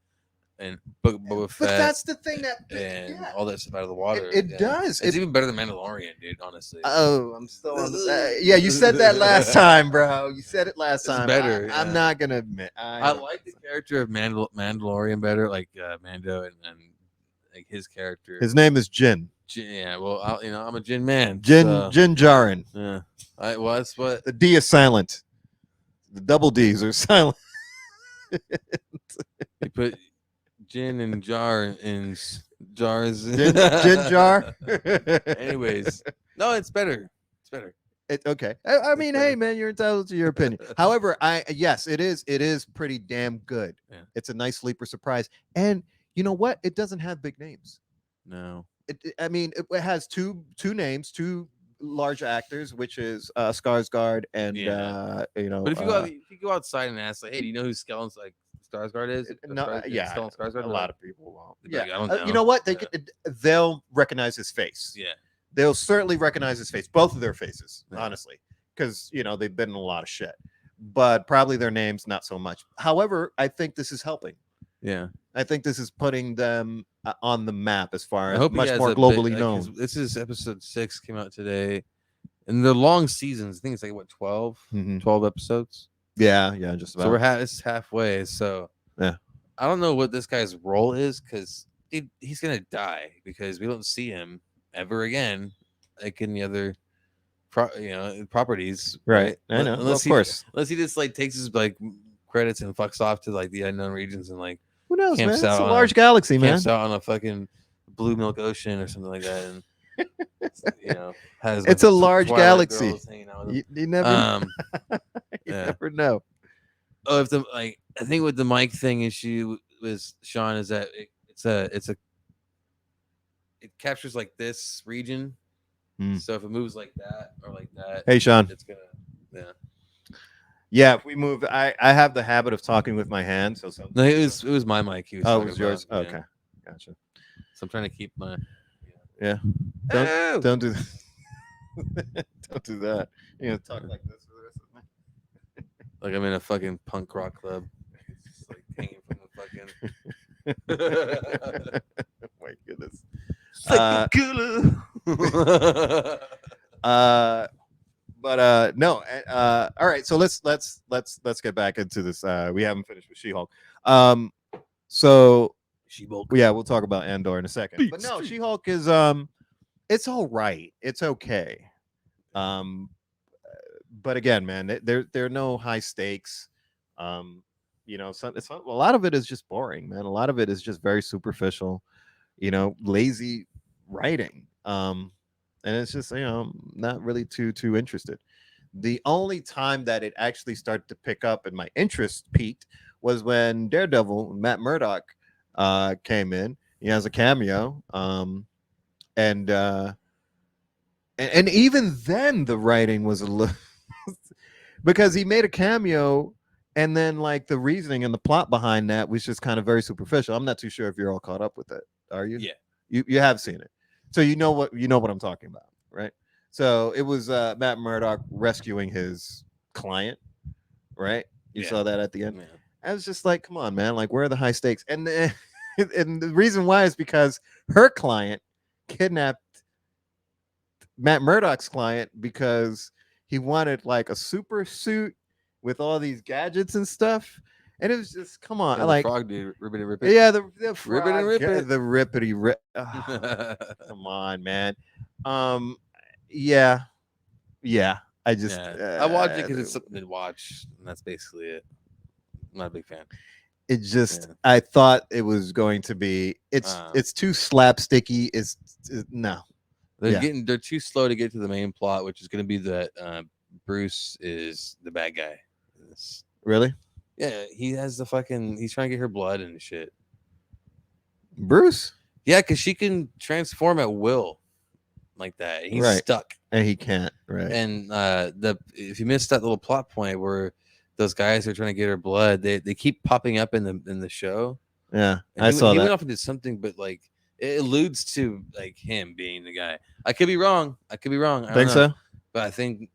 Speaker 2: and Boba Fett.
Speaker 1: But that's the thing that
Speaker 2: and
Speaker 1: yeah,
Speaker 2: all that stuff out of the water.
Speaker 1: it
Speaker 2: Yeah.
Speaker 1: does.
Speaker 2: It's even better than Mandalorian, dude. Honestly.
Speaker 1: Oh, I'm still on the. Yeah, you said that last time, bro. You said it last
Speaker 2: It's
Speaker 1: time.
Speaker 2: better,
Speaker 1: I'm
Speaker 2: yeah.
Speaker 1: not gonna admit.
Speaker 2: I like the character of Mandalorian better, like Mando and like his character.
Speaker 1: His name is Jin.
Speaker 2: Yeah, well, I'm a Jin man.
Speaker 1: Jin
Speaker 2: so,
Speaker 1: Jin Jarin.
Speaker 2: Yeah, that's what
Speaker 1: The D is silent. The double D's are silent.
Speaker 2: you put. gin and jar and jars.
Speaker 1: Gin jar.
Speaker 2: Anyways, no, it's better. It's better.
Speaker 1: Okay. I
Speaker 2: It's
Speaker 1: mean, hey,
Speaker 2: better.
Speaker 1: man, you're entitled to your opinion. However, yes, it is. It is pretty damn good.
Speaker 2: Yeah.
Speaker 1: It's a nice sleeper surprise, and you know what? It doesn't have big names.
Speaker 2: No.
Speaker 1: I mean, it has two names, two large actors, which is Skarsgård and
Speaker 2: Yeah. But if you go out,
Speaker 1: uh,
Speaker 2: if you go outside and ask, like, hey, do you know who Skelling's like Skarsgård is?
Speaker 1: no, yeah,
Speaker 2: Stellan Skarsgård.
Speaker 1: a lot of people won't.
Speaker 2: They'd be
Speaker 1: Yeah,
Speaker 2: like, I don't know.
Speaker 1: you know what?
Speaker 2: Yeah.
Speaker 1: They'll recognize his face.
Speaker 2: Yeah.
Speaker 1: They'll certainly recognize his face, both of their faces,
Speaker 2: Yeah.
Speaker 1: honestly, because they've been in a lot of shit. But probably their names not so much. However, I think this is helping.
Speaker 2: Yeah.
Speaker 1: I think this is putting them on the map as far
Speaker 2: I
Speaker 1: as
Speaker 2: hope he
Speaker 1: much
Speaker 2: has
Speaker 1: more
Speaker 2: a
Speaker 1: globally
Speaker 2: bit, like, 'cause
Speaker 1: known.
Speaker 2: this is episode 6 came out today, and they're long seasons. I think it's like what 12,
Speaker 1: Mhm.
Speaker 2: 12 episodes.
Speaker 1: Yeah, just
Speaker 2: So we're
Speaker 1: about.
Speaker 2: it's halfway. So
Speaker 1: Yeah.
Speaker 2: I don't know what this guy's role is because he's gonna die because we don't see him ever again, like in the other properties,
Speaker 1: Right. I know. Well,
Speaker 2: Unless
Speaker 1: of course.
Speaker 2: he just like takes his like credits and fucks off to like the unknown regions and like
Speaker 1: Who knows, man?
Speaker 2: camps
Speaker 1: It's
Speaker 2: out
Speaker 1: a
Speaker 2: on
Speaker 1: large galaxy, man.
Speaker 2: camps out on a fucking blue milk ocean or something like that, and has
Speaker 1: It's a large
Speaker 2: Twilight
Speaker 1: galaxy.
Speaker 2: girls hanging out with him.
Speaker 1: You never, you
Speaker 2: Yeah.
Speaker 1: never know.
Speaker 2: Oh, if the like, I think with the mic thing issue with Sean is that it captures like this region.
Speaker 1: Hmm.
Speaker 2: So if it moves like that or like that,
Speaker 1: Hey, Sean.
Speaker 2: it's gonna
Speaker 1: Yeah, if we move, I have the habit of talking with my hands. So
Speaker 2: No, it was my mic. He was
Speaker 1: Oh, it
Speaker 2: talking
Speaker 1: was yours.
Speaker 2: about,
Speaker 1: Okay, gotcha.
Speaker 2: So I'm trying to keep my
Speaker 1: Yeah.
Speaker 2: Oh!
Speaker 1: Don't do that. Don't do that. Talk like this for the rest of the night.
Speaker 2: like I'm in a fucking punk rock club. It's just like hanging from the fucking
Speaker 1: My goodness. No. All right. So let's get back into this. We haven't finished with She-Hulk. So
Speaker 2: She-Hulk.
Speaker 1: yeah, we'll talk about Andor in a second. But no,
Speaker 2: Beats.
Speaker 1: She-Hulk is it's all right. It's okay. But again, man, there are no high stakes. A lot of it is just boring, man. A lot of it is just very superficial, lazy writing. And it's just not really too interested. The only time that it actually started to pick up and my interest peaked was when Daredevil, Matt Murdock, came in. He has a cameo, and even then the writing was a little because he made a cameo, and then like the reasoning and the plot behind that was just kind of very superficial. I'm not too sure if you're all caught up with it. Are you?
Speaker 2: Yeah.
Speaker 1: You have seen it, so you know what I'm talking about, right? So it was Matt Murdock rescuing his client, right? You
Speaker 2: Yeah.
Speaker 1: saw that at the end.
Speaker 2: Yeah.
Speaker 1: I was just like, come on, man, like where are the high stakes? And and the reason why is because her client kidnapped Matt Murdock's client because he wanted like a super suit with all these gadgets and stuff. And it was just, come on,
Speaker 2: Yeah, the
Speaker 1: like
Speaker 2: frog dude, ribbity rip it.
Speaker 1: yeah, the
Speaker 2: Rip it and
Speaker 1: frog,
Speaker 2: rip it.
Speaker 1: the rippity rip. Come on, man. Yeah, yeah. I just
Speaker 2: I watched it because it's something to watch, and that's basically it. I'm not a big fan.
Speaker 1: it just
Speaker 2: Yeah.
Speaker 1: I thought it was going to be it's too slapsticky. It's no.
Speaker 2: They're too slow to get to the main plot, which is going to be that Bruce is the bad guy.
Speaker 1: Really?
Speaker 2: Yeah, he has the fucking. He's trying to get her blood and shit.
Speaker 1: Bruce?
Speaker 2: Yeah, because she can transform at will, like that. He's
Speaker 1: Right.
Speaker 2: stuck,
Speaker 1: and he can't. Right.
Speaker 2: and if you missed that little plot point where those guys are trying to get her blood, they keep popping up in the show.
Speaker 1: Yeah,
Speaker 2: And
Speaker 1: I saw
Speaker 2: he
Speaker 1: that.
Speaker 2: went off and did something, but like it alludes to like him being the guy. I could be wrong. I don't
Speaker 1: Think
Speaker 2: know.
Speaker 1: so?
Speaker 2: But I think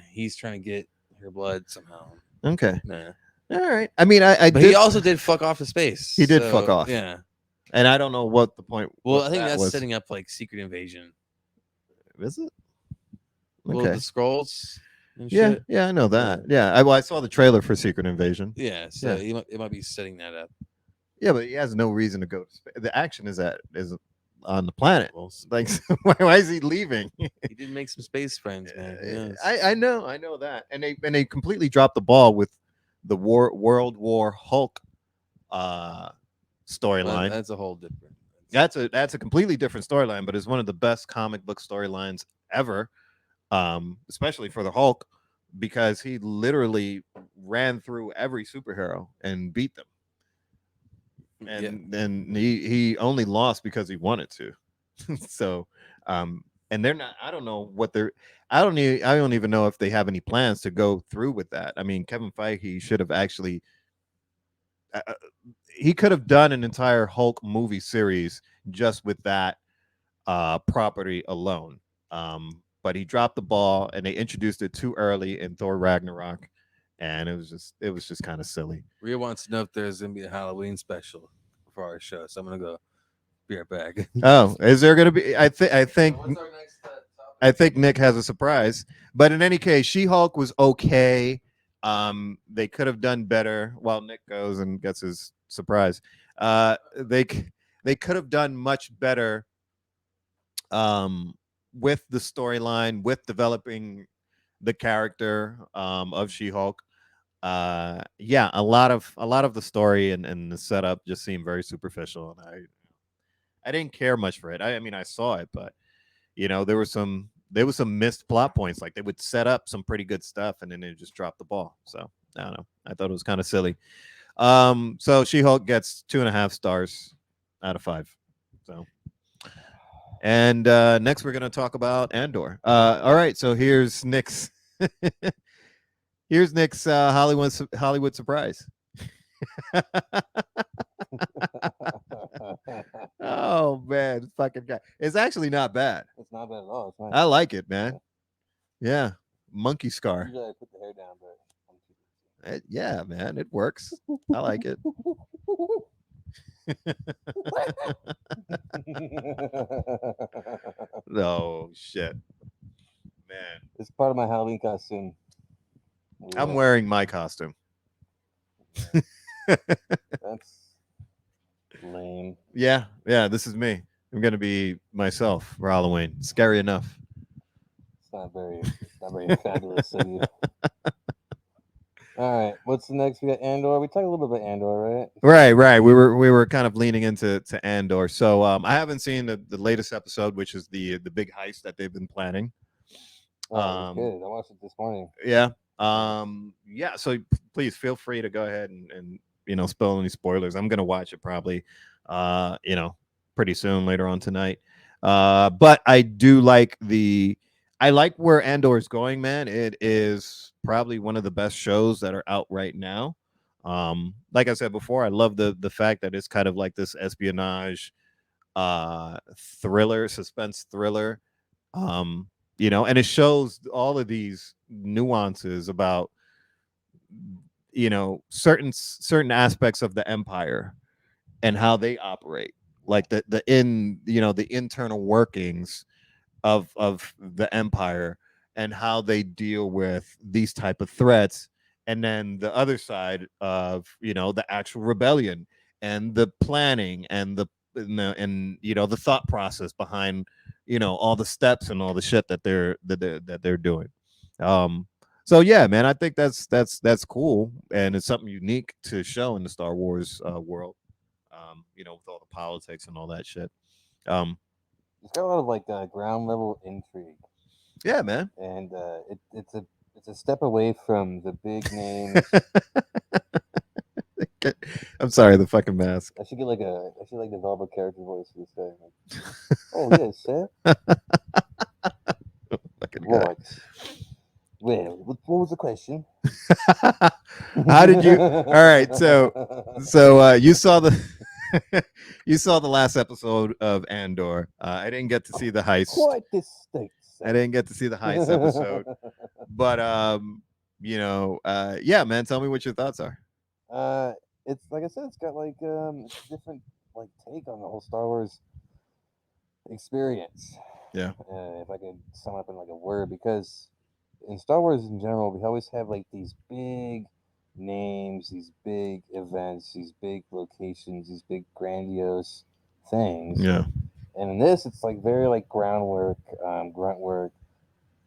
Speaker 2: he's trying to get her blood somehow.
Speaker 1: Okay.
Speaker 2: Nah.
Speaker 1: All right. I mean, I
Speaker 2: But
Speaker 1: did.
Speaker 2: he also did fuck off to space.
Speaker 1: He did fuck off.
Speaker 2: Yeah.
Speaker 1: And I don't know what the point.
Speaker 2: Well,
Speaker 1: what
Speaker 2: I think
Speaker 1: that
Speaker 2: that's
Speaker 1: was.
Speaker 2: setting up like secret invasion.
Speaker 1: Is it?
Speaker 2: Well,
Speaker 1: Okay.
Speaker 2: the scrolls. And
Speaker 1: Yeah,
Speaker 2: shit.
Speaker 1: yeah, I know that. Yeah, I saw the trailer for Secret Invasion.
Speaker 2: Yeah. So
Speaker 1: Yeah.
Speaker 2: it might be setting that up.
Speaker 1: Yeah, but he has no reason to go to space. The action is on the planet.
Speaker 2: Well,
Speaker 1: Like, why is he leaving?
Speaker 2: he did make some space friends, man. Yes.
Speaker 1: I know that, and they completely dropped the ball with the World War Hulk storyline.
Speaker 2: That's a whole different.
Speaker 1: That's a completely different storyline, but it's one of the best comic book storylines ever, especially for the Hulk, because he literally ran through every superhero and beat them,
Speaker 2: Yeah,
Speaker 1: and then he only lost because he wanted to. So, and they're not. I don't know what they're. I don't even know if they have any plans to go through with that. I mean, Kevin Feige should have actually. He could have done an entire Hulk movie series just with that property alone. But he dropped the ball, and they introduced it too early in Thor Ragnarok, and it was just kind of silly.
Speaker 2: Rhea wants to know if there's gonna be a Halloween special for our show, so I'm gonna go be right back.
Speaker 1: Oh, is there going to be? I think
Speaker 2: What's our next
Speaker 1: I
Speaker 2: topic?
Speaker 1: think Nick has a surprise. But in any case, She Hulk was okay. They could have done better. While Nick goes and gets his surprise, they could have done much better with the storyline, with developing the character of She Hulk. Yeah, a lot of the story and the setup just seemed very superficial, and I didn't care much for it. I mean, I saw it, but there was some missed plot points. Like they would set up some pretty good stuff and then they just drop the ball. So I don't know. I thought it was kind of silly. So She Hulk gets 2.5 stars out of 5. So and next we're gonna talk about Andor. All right, so here's Nick's Hollywood surprise. Oh man, this fucking guy. It's actually not bad.
Speaker 2: It's not bad at all. It's nice.
Speaker 1: I like it, man. Yeah, monkey scar.
Speaker 2: Usually I put the hair down, but I'm
Speaker 1: Yeah, man, it works. I like it. Oh shit, man.
Speaker 2: It's part of my Halloween costume.
Speaker 1: I'm wearing my costume.
Speaker 2: That's lame.
Speaker 1: Yeah, yeah. This is me. I'm gonna be myself for Halloween. Scary enough.
Speaker 2: It's not very fabulous of you. All right, what's the next? We got Andor. We talked a little bit about Andor, right?
Speaker 1: Right, right. We were kind of leaning into Andor. So I haven't seen the latest episode, which is the big heist that they've been planning.
Speaker 2: Oh, it was good. I watched it this morning.
Speaker 1: Yeah. Yeah. So please feel free to go ahead and spill any spoilers. I'm gonna watch it probably, uh, you know, pretty soon later on tonight. But I like where Andor is going, man. It is probably one of the best shows that are out right now. Like I said before, I love the fact that it's kind of like this espionage thriller, suspense thriller. And it shows all of these nuances about certain aspects of the empire and how they operate, like the internal workings of the empire and how they deal with these type of threats, and then the other side of the actual rebellion and the planning and the thought process behind all the steps and all the shit that they're doing. Um so yeah, man, I think that's cool, and it's something unique to show in the Star Wars world, with all the politics and all that shit. um
Speaker 2: It's got a lot of like ground level intrigue,
Speaker 1: yeah, man.
Speaker 2: and it's a step away from the big names.
Speaker 1: I'm sorry, the fucking mask.
Speaker 2: I should like develop a character voice for this guy. Like, oh yes, sir.
Speaker 1: Fucking guy.
Speaker 2: Right. Well, what was the question?
Speaker 1: How did you? All right, so you saw the you saw the last episode of Andor. I didn't get to see the heist.
Speaker 2: Quite distinct.
Speaker 1: I didn't get to see the heist episode, but yeah, man. Tell me what your thoughts are.
Speaker 2: uh, it's like I said, it's got like it's a different like take on the whole Star Wars experience.
Speaker 1: Yeah,
Speaker 2: If I could sum up in like a word, because in Star Wars in general, we always have like these big names, these big events, these big locations, these big grandiose things.
Speaker 1: yeah,
Speaker 2: And in this, it's like very like groundwork, grunt work,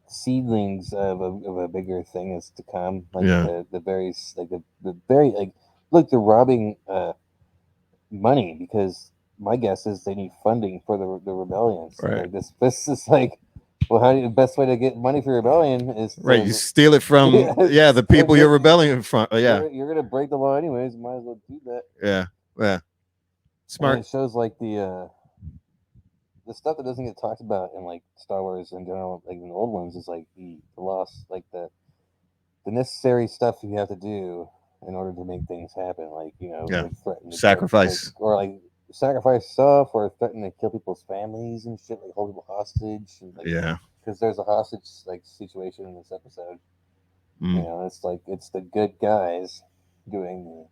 Speaker 2: seedlings of a bigger thing is to come. Like
Speaker 1: yeah,
Speaker 2: the very like the very like look, they're robbing
Speaker 3: money because my guess is they need funding for the rebellions.
Speaker 1: Right.
Speaker 3: Like this is like, well, how do you, the best way to get money for rebellion is to,
Speaker 1: Right. You steal it from the people you're rebelling from. Yeah.
Speaker 3: You're gonna break the law anyways. You might as well do that.
Speaker 1: Yeah. Yeah.
Speaker 3: And
Speaker 1: Smart.
Speaker 3: it shows like the stuff that doesn't get talked about in like Star Wars in general, like in the old ones, is like the loss, like the necessary stuff you have to do in order to make things happen. Like
Speaker 1: Yeah.
Speaker 3: like threaten to
Speaker 1: Sacrifice.
Speaker 3: or like sacrifice stuff, or threaten to kill people's families and shit, like hold people hostage. And, like,
Speaker 1: Yeah.
Speaker 3: because there's a hostage like situation in this episode.
Speaker 1: Mm.
Speaker 3: It's like it's the good guys doing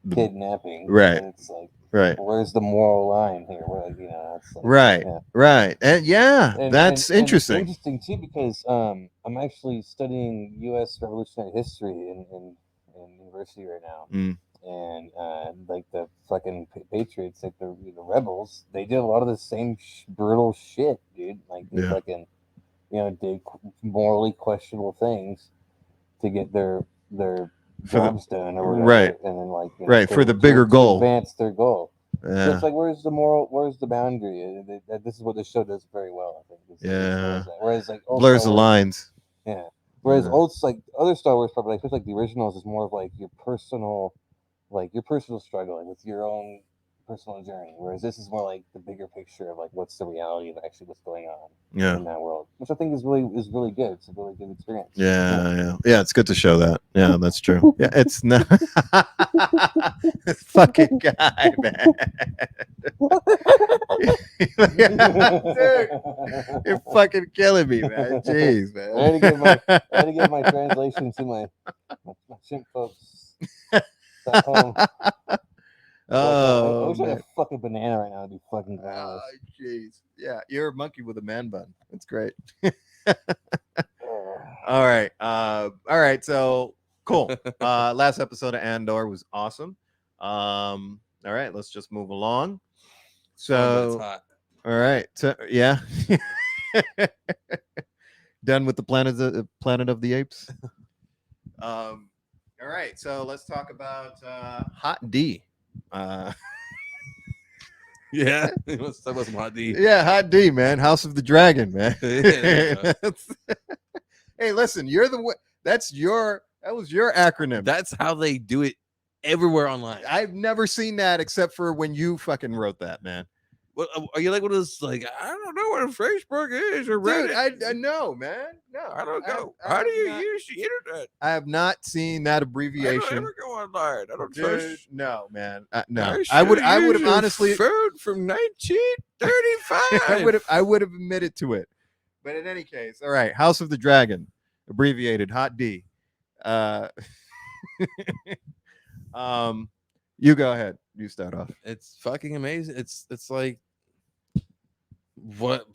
Speaker 3: the kidnapping,
Speaker 1: Right.
Speaker 3: And it's like,
Speaker 1: Right.
Speaker 3: where's the moral line here? Where, it's like,
Speaker 1: Right.
Speaker 3: yeah.
Speaker 1: Right. And yeah, that's
Speaker 3: And it's
Speaker 1: interesting.
Speaker 3: interesting too because I'm actually studying U.S. revolutionary history in university right now,
Speaker 1: Mm.
Speaker 3: and like the fucking patriots, like the rebels, they did a lot of the same brutal shit, dude. Like they
Speaker 1: Yeah.
Speaker 3: fucking did morally questionable things to get their
Speaker 1: For the
Speaker 3: jobs done or whatever,
Speaker 1: right.
Speaker 3: and then like
Speaker 1: Right. For the bigger
Speaker 3: to
Speaker 1: goal.
Speaker 3: advance their goal. So
Speaker 1: Yeah.
Speaker 3: it's like, where's the boundary? This is what this show does very well, I think.
Speaker 1: Yeah.
Speaker 3: Whereas like old
Speaker 1: Blurs
Speaker 3: Star
Speaker 1: the
Speaker 3: Wars,
Speaker 1: lines.
Speaker 3: yeah. Whereas
Speaker 1: Yeah.
Speaker 3: old like other Star Wars, probably like especially like the originals, is more of like your personal struggle, like with your own personal journey. Whereas this is more like the bigger picture of like what's the reality of actually what's going on
Speaker 1: Yeah.
Speaker 3: in that world, which I think is really good. It's a really good experience.
Speaker 1: Yeah. It's good to show that. Yeah, that's true. Yeah, it's not this fucking guy, man. Dude, you're fucking killing me, man. Jeez, man.
Speaker 3: I had to give my translation to my chimp folks back home. I wish I had a fucking banana right now. It'd be fucking
Speaker 1: Oh,
Speaker 3: bananas.
Speaker 1: jeez. Yeah, you're a monkey with a man bun. That's great. All right. All right. So cool. Last episode of Andor was awesome. All right, let's just move along.
Speaker 2: It's
Speaker 1: So
Speaker 2: hot.
Speaker 1: all right. So yeah. Done with the Planet of the Apes. All right. So let's talk about Hot D.
Speaker 2: Yeah, let's talk about some hot D.
Speaker 1: Yeah, Hot D, man. House of the Dragon, man.
Speaker 2: Yeah, there you go.
Speaker 1: Hey, listen, you're the that was your acronym.
Speaker 2: That's how they do it everywhere online.
Speaker 1: I've never seen that except for when you fucking wrote that, man.
Speaker 2: What are you like? What is like? I don't know what a Facebook is or Reddit.
Speaker 1: Dude, I know, man. No,
Speaker 2: I don't go.
Speaker 1: I
Speaker 2: How do
Speaker 1: have
Speaker 2: you
Speaker 1: not-
Speaker 2: use the internet?
Speaker 1: I have not seen that
Speaker 2: I don't
Speaker 1: abbreviation.
Speaker 2: ever go online. I don't
Speaker 1: Dude,
Speaker 2: trust.
Speaker 1: no, man. No,
Speaker 2: I
Speaker 1: would
Speaker 2: use
Speaker 1: have
Speaker 2: a
Speaker 1: honestly
Speaker 2: phone from 1935.
Speaker 1: I would have admitted to it. But in any case, all right, House of the Dragon, abbreviated Hot D. You go ahead. You start off.
Speaker 2: It's fucking amazing. It's like what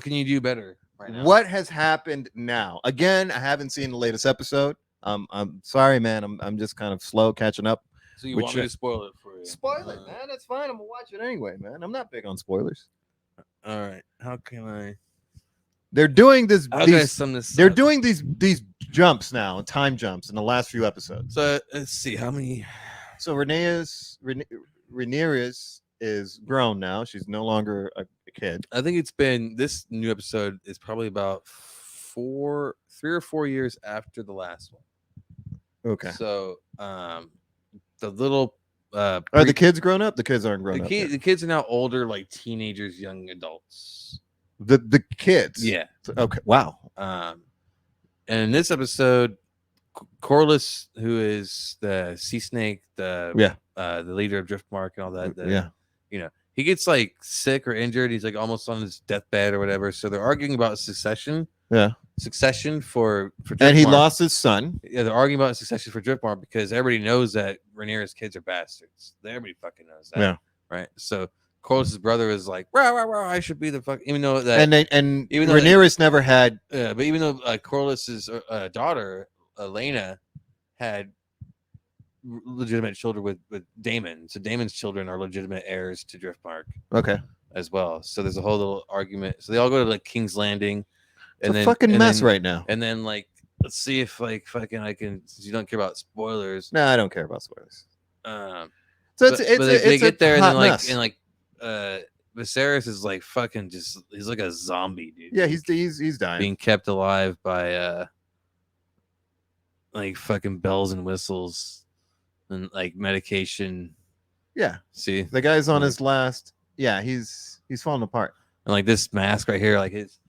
Speaker 2: can you do better right now?
Speaker 1: What has happened now? Again, I haven't seen the latest episode. I'm sorry, man. I'm just kind of slow catching up.
Speaker 2: So you
Speaker 1: Which
Speaker 2: want me to spoil it for you?
Speaker 1: Spoil it, man. That's fine. I'm gonna watch it anyway, man. I'm not big on spoilers.
Speaker 2: All right. How can I?
Speaker 1: They're doing this.
Speaker 2: How can I
Speaker 1: These,
Speaker 2: sum this
Speaker 1: they're
Speaker 2: up?
Speaker 1: doing these jumps now, time jumps in the last few episodes.
Speaker 2: So let's see how many.
Speaker 1: So Rhaenyra is grown now. She's no longer a kid.
Speaker 2: I think it's been this new episode is probably about 3 or 4 years after the last one.
Speaker 1: Okay.
Speaker 2: So the little
Speaker 1: Are the kids grown up? The kids aren't grown up. Yet.
Speaker 2: the kids are now older, like teenagers, young adults.
Speaker 1: The kids.
Speaker 2: Yeah.
Speaker 1: Okay. Wow.
Speaker 2: And in this episode, Corlys, who is the sea snake, the leader of Driftmark and all that, he gets like sick or injured. He's like almost on his deathbed or whatever. So they're arguing about succession.
Speaker 1: Yeah.
Speaker 2: Succession for Driftmark.
Speaker 1: And he lost his son.
Speaker 2: Yeah, they're arguing about succession for Driftmark because everybody knows that Rhaenyra's kids are bastards. Everybody fucking knows that.
Speaker 1: Yeah.
Speaker 2: Right. So Corlys' brother is like, rah, rah, rah, I should be the fuck. Even though that,
Speaker 1: and
Speaker 2: even though
Speaker 1: Rhaenyra's never had.
Speaker 2: But even though Corlys' daughter Elena had legitimate children with Daemon, so Daemon's children are legitimate heirs to Driftmark.
Speaker 1: Okay.
Speaker 2: As well. So there's a whole little argument. So they all go to like King's Landing.
Speaker 1: It's a fucking mess right now.
Speaker 2: And then like, let's see if like fucking I can. Since you don't care about spoilers.
Speaker 1: No, I don't care about spoilers. So
Speaker 2: but
Speaker 1: it's
Speaker 2: they
Speaker 1: a
Speaker 2: get there and
Speaker 1: hot
Speaker 2: then like
Speaker 1: mess.
Speaker 2: and like Viserys is like fucking just he's like a zombie, dude.
Speaker 1: Yeah,
Speaker 2: like,
Speaker 1: he's dying.
Speaker 2: being kept alive by like fucking bells and whistles and like medication.
Speaker 1: Yeah,
Speaker 2: See,
Speaker 1: the guy's on
Speaker 2: like,
Speaker 1: his last. Yeah, he's falling apart.
Speaker 2: and like this mask right here, like his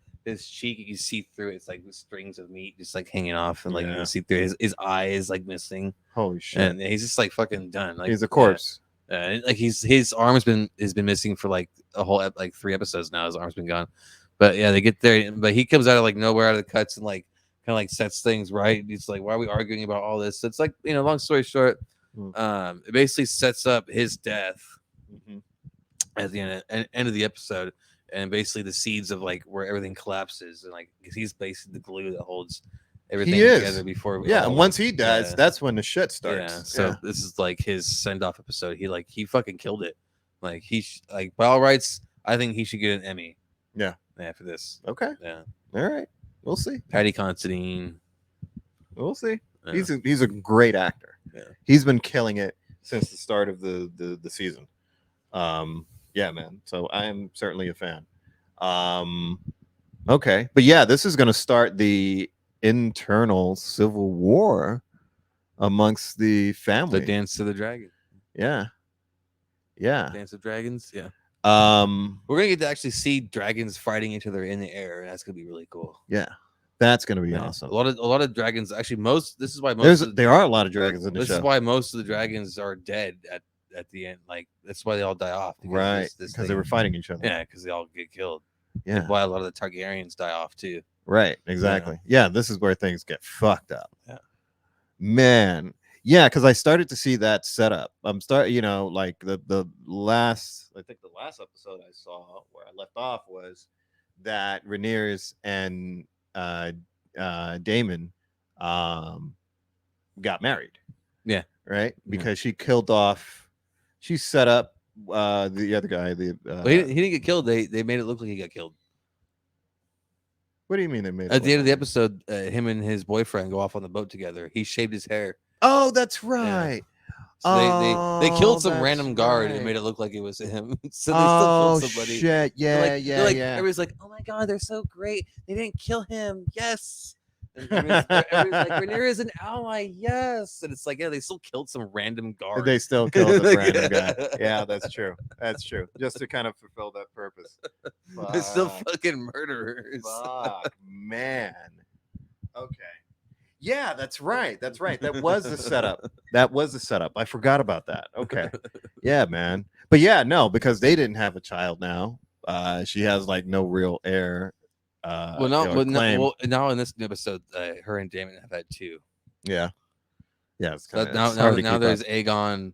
Speaker 2: cheek, you can see through it. It's like strings of meat just like hanging off, and like you
Speaker 1: Yeah.
Speaker 2: can see through his eye is like missing,
Speaker 1: Holy shit,
Speaker 2: and he's just like fucking done. Like
Speaker 1: he's a corpse.
Speaker 2: and, like his arm has been missing for like a whole like 3 episodes now. His arm's been gone, but yeah, they get there, but he comes out of like nowhere out of the cuts and like kind of like sets things right. He's like, why are we arguing about all this? So it's like, you know, long story short, it basically sets up his death
Speaker 1: Mhm.
Speaker 2: at the end of the episode, and basically the seeds of like where everything collapses, and like 'cause he's basically the glue that holds everything
Speaker 1: He is.
Speaker 2: together before
Speaker 1: Yeah,
Speaker 2: all
Speaker 1: and
Speaker 2: went-
Speaker 1: once he dies,
Speaker 2: yeah.
Speaker 1: that's when the shit starts.
Speaker 2: Yeah, so this is like his send off episode. He fucking killed it. Like like by all rights, I think he should get an Emmy.
Speaker 1: Yeah.
Speaker 2: For this.
Speaker 1: Okay.
Speaker 2: Yeah,
Speaker 1: All right. We'll see.
Speaker 2: Patty Considine.
Speaker 1: We'll see.
Speaker 2: Yeah.
Speaker 1: He's a great actor.
Speaker 2: Yeah.
Speaker 1: He's been killing it since the start of the season. Yeah, man. So I am certainly a fan. Okay, but yeah, this is going to start the internal civil war amongst the family.
Speaker 2: The Dance to the Dragon.
Speaker 1: Yeah. Yeah.
Speaker 2: Dance of Dragons. Yeah.
Speaker 1: Um,
Speaker 2: We're gonna get to actually see dragons fighting each other in the air, and that's gonna be really cool.
Speaker 1: yeah. That's going to be
Speaker 2: Yeah.
Speaker 1: awesome.
Speaker 2: A lot of dragons. Actually, this is why most
Speaker 1: There are a lot of dragons in the
Speaker 2: this
Speaker 1: show.
Speaker 2: is why most of the dragons are dead at the end. Like that's why they all die off. Because
Speaker 1: Right,
Speaker 2: this
Speaker 1: because they
Speaker 2: thing-
Speaker 1: were fighting each other.
Speaker 2: Yeah, because they all get killed.
Speaker 1: Yeah.
Speaker 2: That's why a lot of the Targaryens die off too.
Speaker 1: Right, exactly. Yeah, this is where things get fucked up.
Speaker 2: Yeah.
Speaker 1: Man. Yeah, because I started to see that setup. You know, like the last, I think the last episode I saw where I left off was that Rhaenyra and Daemon got married.
Speaker 2: Yeah.
Speaker 1: Right?
Speaker 2: Yeah.
Speaker 1: Because she killed off, she set up the other guy.
Speaker 2: Well, he didn't get killed. They made it look like he got killed.
Speaker 1: What do you mean they made it
Speaker 2: At the
Speaker 1: look
Speaker 2: end of the
Speaker 1: like-
Speaker 2: episode, him and his boyfriend go off on the boat together. He shaved his hair.
Speaker 1: Oh, that's right.
Speaker 2: So they killed some
Speaker 1: that's
Speaker 2: random guard and
Speaker 1: right.
Speaker 2: made it look like it was him. So they
Speaker 1: Oh
Speaker 2: still killed somebody.
Speaker 1: shit! Yeah,
Speaker 2: They're like,
Speaker 1: yeah,
Speaker 2: they're like,
Speaker 1: yeah.
Speaker 2: Everybody's like, "Oh my god, they're so great! They didn't kill him. Yes." And everybody's like, "Rhaenyra is an ally. Yes." And it's like, yeah, they still killed some random guard.
Speaker 1: They still killed the
Speaker 2: Like-
Speaker 1: random guy. Yeah, that's true. That's true. Just to kind of fulfill that purpose.
Speaker 2: They're still
Speaker 1: Fuck.
Speaker 2: fucking murderers.
Speaker 1: Fuck, man. Okay. Yeah, that's right. That's right. That was the setup. That was the setup. I forgot about that. Okay. Yeah, man. But yeah, no, because they didn't have a child now. She has like no real heir.
Speaker 2: Well, no,
Speaker 1: or
Speaker 2: well, no,
Speaker 1: claim.
Speaker 2: well, now in this new episode, her and Damon have had 2.
Speaker 1: Yeah. Yeah. It's
Speaker 2: So
Speaker 1: kinda,
Speaker 2: now,
Speaker 1: it's hard to
Speaker 2: now
Speaker 1: keep
Speaker 2: there's
Speaker 1: up.
Speaker 2: Aegon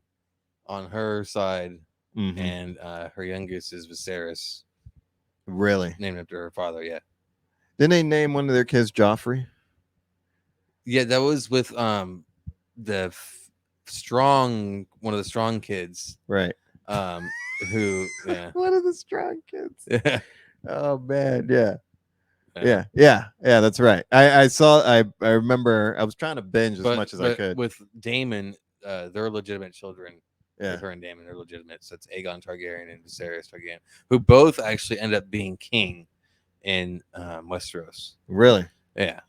Speaker 2: on her side,
Speaker 1: Mhm.
Speaker 2: and her youngest is Viserys,
Speaker 1: Really?
Speaker 2: named after her father. Yeah,
Speaker 1: Didn't they name one of their kids Joffrey?
Speaker 2: yeah, that was with the strong one of the strong kids,
Speaker 1: Right.
Speaker 2: who yeah
Speaker 1: One of the strong kids.
Speaker 2: yeah
Speaker 1: Oh man, yeah. Yeah, that's right. I remember I was trying to binge as much as I could.
Speaker 2: With Daemon, they're legitimate children.
Speaker 1: Yeah.
Speaker 2: With her and Daemon, they're legitimate. So it's Aegon Targaryen and Viserys Targaryen, who both actually end up being king in Westeros.
Speaker 1: Really
Speaker 2: Yeah.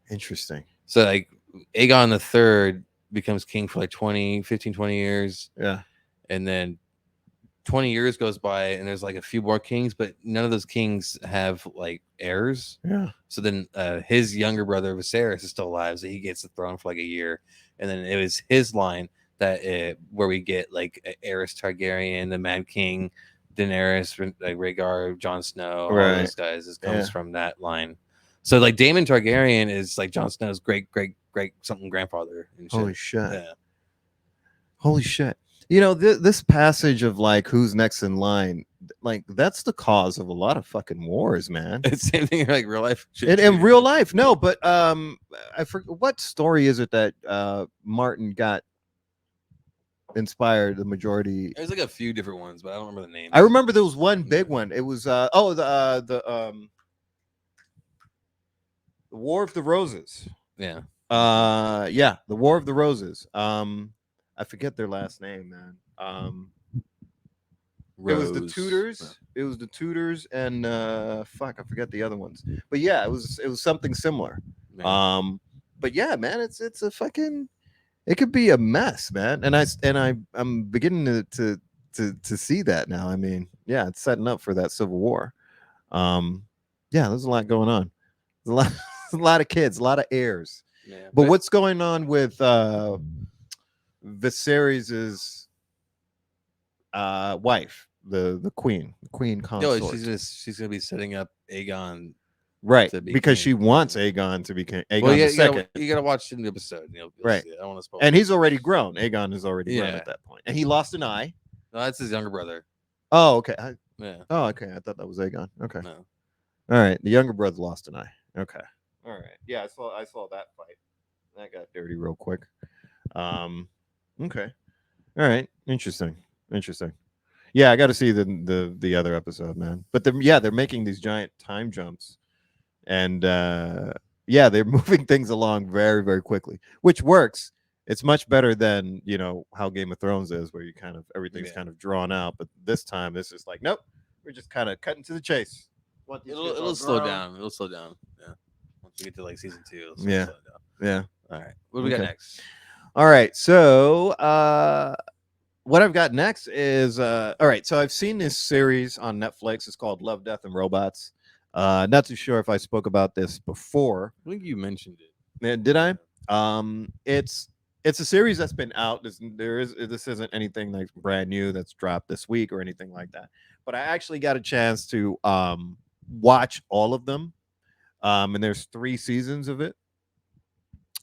Speaker 1: interesting.
Speaker 2: So like Aegon the Third becomes king for like 15, 20 years.
Speaker 1: Yeah.
Speaker 2: And then 20 years goes by and there's like a few more kings, but none of those kings have like heirs.
Speaker 1: Yeah.
Speaker 2: So then his younger brother Viserys is still alive, so he gets the throne for like a year. And then it was his line that where we get like Aerys Targaryen, the Mad King, Daenerys, like Rhaegar, Jon Snow, all
Speaker 1: Right.
Speaker 2: those guys. This comes from that line. So like Daemon Targaryen is like Jon Snow's great something grandfather. And shit.
Speaker 1: Holy shit.
Speaker 2: Yeah.
Speaker 1: Holy shit. You know, this passage of like who's next in line, like that's the cause of a lot of fucking wars, man.
Speaker 2: It's the same thing in like real life.
Speaker 1: In real life, no, but I forget what story is it that Martin got inspired the majority.
Speaker 2: There's like a few different ones, but I don't remember the names.
Speaker 1: I remember there was one big one. It was the War of the Roses.
Speaker 2: Yeah.
Speaker 1: Yeah, the War of the Roses. I forget their last name, man. It was the
Speaker 2: Rose.
Speaker 1: Tudors. It was the Tudors and fuck, I forget the other ones. But yeah, it was something similar.
Speaker 2: Yeah.
Speaker 1: Um, but yeah, man, it's a fucking it could be a mess, man. I'm beginning to see that now. I mean, yeah, it's setting up for that civil war. Um, yeah, there's a lot going on. There's a lot, a lot of kids, a lot of heirs.
Speaker 2: Yeah.
Speaker 1: But what's going on with Viserys's wife, the queen
Speaker 2: no,
Speaker 1: consort?
Speaker 2: she's gonna be setting up Aegon
Speaker 1: Right,
Speaker 2: to be
Speaker 1: because
Speaker 2: king.
Speaker 1: she wants Aegon to be king. Aegon
Speaker 2: Well,
Speaker 1: the
Speaker 2: yeah,
Speaker 1: second.
Speaker 2: you gotta watch the episode. And you'll
Speaker 1: Right.
Speaker 2: see it. I don't want to spoil.
Speaker 1: And he's already grown. Aegon is already grown
Speaker 2: Yeah.
Speaker 1: at that point, and he lost an eye.
Speaker 2: No, that's his younger brother.
Speaker 1: Oh, okay.
Speaker 2: Yeah.
Speaker 1: Oh, okay. I thought that was Aegon. Okay.
Speaker 2: No.
Speaker 1: All right. The younger brother lost an eye. Okay. All right. Yeah, I saw that fight. That got dirty real quick. Um. Okay. All right. Interesting. Interesting. Yeah, I got to see the other episode, man. But they're making these giant time jumps, and yeah, they're moving things along very very quickly, which works. It's much better than how Game of Thrones is, where you kind of everything's
Speaker 2: Yeah.
Speaker 1: kind of drawn out. But this time, this is like, nope, we're just kind of cutting to the chase. Want these kids all
Speaker 2: It'll slow
Speaker 1: grown.
Speaker 2: down. It'll slow down. Yeah. Once we get to like season 2, it'll
Speaker 1: Yeah.
Speaker 2: slow down.
Speaker 1: Yeah.
Speaker 2: All right. What do we got
Speaker 1: Okay.
Speaker 2: next?
Speaker 1: All right. So what I've got next is all right. So I've seen this series on Netflix. It's called Love, Death, and Robots. Not too sure if I spoke about this before.
Speaker 2: I think you mentioned it.
Speaker 1: Did I? It's a series that's been out. This isn't anything like brand new that's dropped this week or anything like that. But I actually got a chance to watch all of them. And there's 3 seasons of it.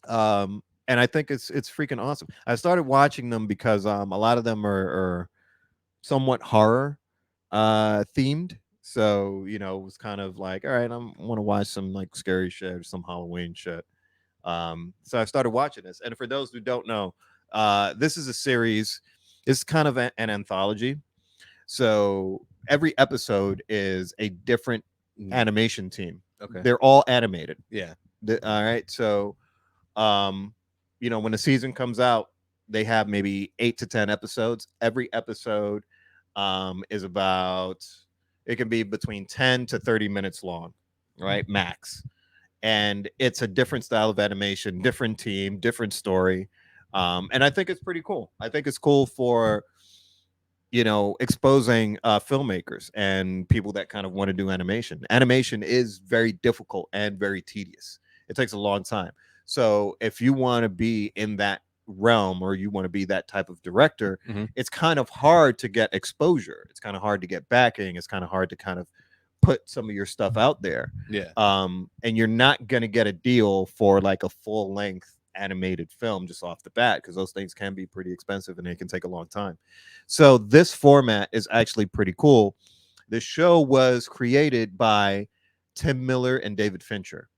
Speaker 1: And I think it's freaking awesome. I started watching them because a lot of them are somewhat horror themed. So, it was kind of like, all right, I want to watch some like scary shit or some Halloween shit. So I started watching this. And for those who don't know, this is a series, it's kind of an anthology. So every episode is a different animation team.
Speaker 2: Okay.
Speaker 1: They're all animated.
Speaker 2: Yeah.
Speaker 1: All right. So when the season comes out, they have maybe 8 to 10 episodes. Every episode is about, it can be between 10 to 30 minutes long, right? Max. And it's a different style of animation, different team, different story. And I think it's pretty cool. I think it's cool for exposing filmmakers and people that kind of want to do animation. Animation is very difficult and very tedious. It takes a long time. So if you want to be in that realm or you want to be that type of director, it's kind of hard to get exposure. It's kind of hard to get backing. It's kind of hard to kind of put some of your stuff out there.
Speaker 2: Yeah.
Speaker 1: And you're not going to get a deal for like a full length animated film just off the bat, because those things can be pretty expensive and they can take a long time. So this format is actually pretty cool. The show was created by Tim Miller and David Fincher.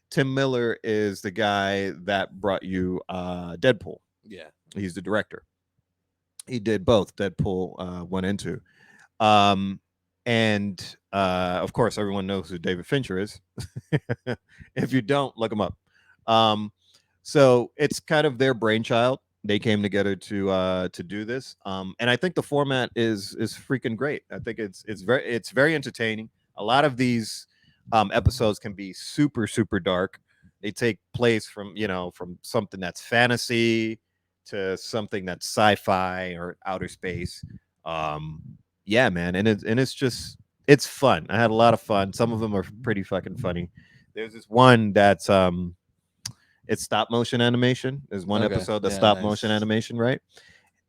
Speaker 1: Tim Miller is the guy that brought you Deadpool.
Speaker 2: Yeah.
Speaker 1: He's the director. He did both Deadpool 1 and 2. And of course, everyone knows who David Fincher is. If you don't, look him up. So it's kind of their brainchild. They came together to do this, and I think the format is freaking great. I think it's very entertaining. A lot of these episodes can be super super dark. They take place from from something that's fantasy to something that's sci-fi or outer space. Yeah, man, and it's fun. I had a lot of fun. Some of them are pretty fucking funny. There's this one that's it's stop motion animation. There's one
Speaker 2: Okay.
Speaker 1: episode that's
Speaker 2: Yeah,
Speaker 1: stop
Speaker 2: nice.
Speaker 1: motion animation, right?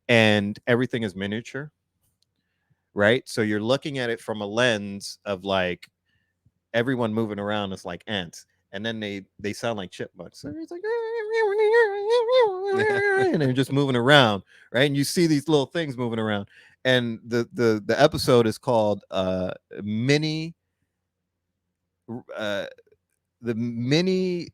Speaker 1: And everything is miniature, right? So you're looking at it from a lens of like everyone moving around is like ants, and then they sound like chipmunks. So it's like, and they're just moving around, right? And you see these little things moving around, and the episode is called mini uh the mini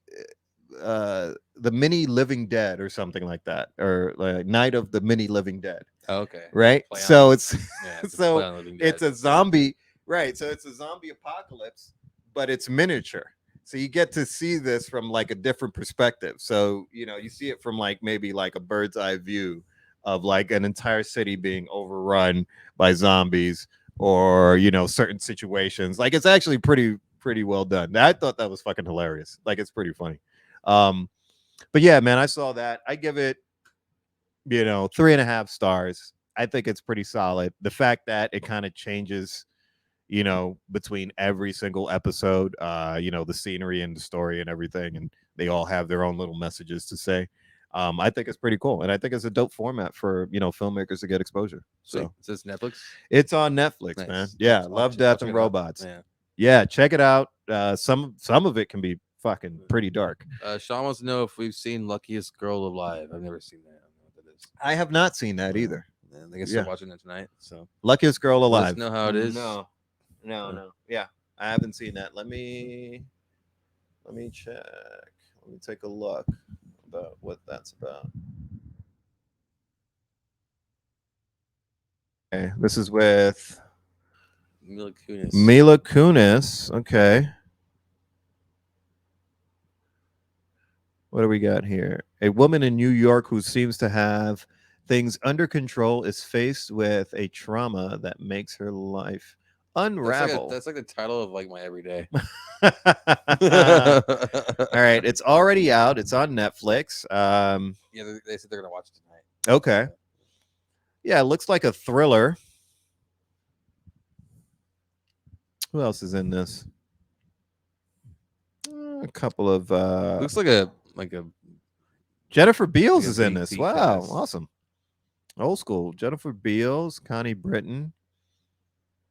Speaker 1: the mini living dead or something like that, or like Night of the Mini Living Dead,
Speaker 2: Okay.
Speaker 1: right?
Speaker 2: Play on
Speaker 1: So
Speaker 2: it.
Speaker 1: it's
Speaker 2: Yeah. It's a
Speaker 1: so
Speaker 2: play on Living Dead.
Speaker 1: it's a zombie, right? So it's a zombie apocalypse, but it's miniature. So you get to see this from like a different perspective. So you see it from like maybe like a bird's eye view of like an entire city being overrun by zombies or certain situations. Like it's actually pretty well done. I thought that was fucking hilarious. Like it's pretty funny. Um, but yeah, man, I saw that. I give it 3.5 stars. I think it's pretty solid. The fact that it kind of changes between every single episode, the scenery and the story and everything, and they all have their own little messages to say. I think it's pretty cool, and I think it's a dope format for filmmakers to get exposure.
Speaker 2: Sweet.
Speaker 1: So
Speaker 2: Is this Netflix?
Speaker 1: it's on Netflix,
Speaker 2: Nice.
Speaker 1: man. Yeah,
Speaker 2: I'll
Speaker 1: Love,
Speaker 2: check
Speaker 1: Death,
Speaker 2: it
Speaker 1: and
Speaker 2: out.
Speaker 1: Robots.
Speaker 2: Yeah.
Speaker 1: Yeah, check it out. Some of it can be fucking pretty dark.
Speaker 2: Sean wants to know if we've seen Luckiest Girl Alive. I've never seen that. I don't know what that is.
Speaker 1: I have not seen that either.
Speaker 2: And I guess
Speaker 1: Yeah.
Speaker 2: I'm watching it tonight. So
Speaker 1: Luckiest Girl
Speaker 2: let us
Speaker 1: Alive.
Speaker 2: know how it is.
Speaker 1: No. Yeah, I haven't seen that. Let me check. Let me take a look about what that's about. Okay, this is with
Speaker 2: Mila Kunis.
Speaker 1: Mila Kunis. Okay. What do we got here? A woman in New York who seems to have things under control is faced with a trauma that makes her life unravel.
Speaker 2: That's like the title of like my everyday.
Speaker 1: All right, it's already out. It's on Netflix.
Speaker 2: Yeah, they said they're gonna watch it tonight.
Speaker 1: Okay. Yeah, it looks like a thriller. Who else is in this? A couple of
Speaker 2: Looks like a
Speaker 1: Jennifer Beals
Speaker 2: like a
Speaker 1: is in
Speaker 2: big
Speaker 1: this.
Speaker 2: tea
Speaker 1: Wow,
Speaker 2: fest.
Speaker 1: awesome. Old school. Jennifer Beals, Connie Britton.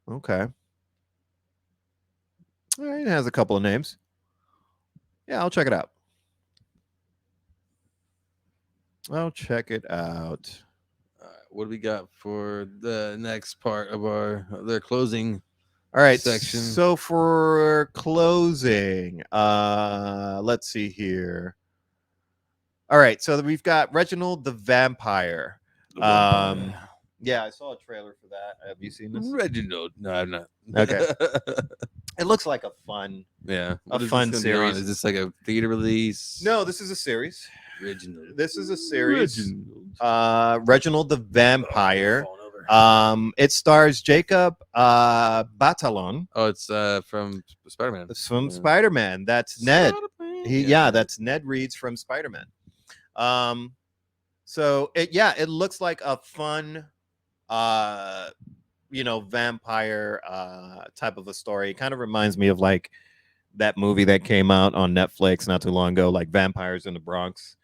Speaker 1: Okay. All right, it has a couple of names. Yeah, I'll check it out. I'll check it out.
Speaker 2: What do we got for the next part of their closing?
Speaker 1: All right.
Speaker 2: Section.
Speaker 1: So for closing, let's see here. All right, so we've got Reginald the Vampire. Yeah, I saw a trailer for that. Have you seen this?
Speaker 2: Reginald. No, I'm not.
Speaker 1: Okay. It looks like a fun.
Speaker 2: Yeah.
Speaker 1: A
Speaker 2: What is
Speaker 1: fun
Speaker 2: this gonna be on?
Speaker 1: series.
Speaker 2: Is this like a theater release?
Speaker 1: No, this is a series.
Speaker 2: Reginald.
Speaker 1: This is a series.
Speaker 2: Reginald.
Speaker 1: Reginald the Vampire.
Speaker 2: Falling over.
Speaker 1: It stars Jacob Batalon.
Speaker 2: Oh, it's from Spider-Man.
Speaker 1: It's from Spider-Man. That's Ned.
Speaker 2: Spider-Man.
Speaker 1: That's Ned Reed's from Spider-Man. So it looks like a fun vampire type of a story. It kind of reminds me of like that movie that came out on Netflix not too long ago, like Vampires in the Bronx.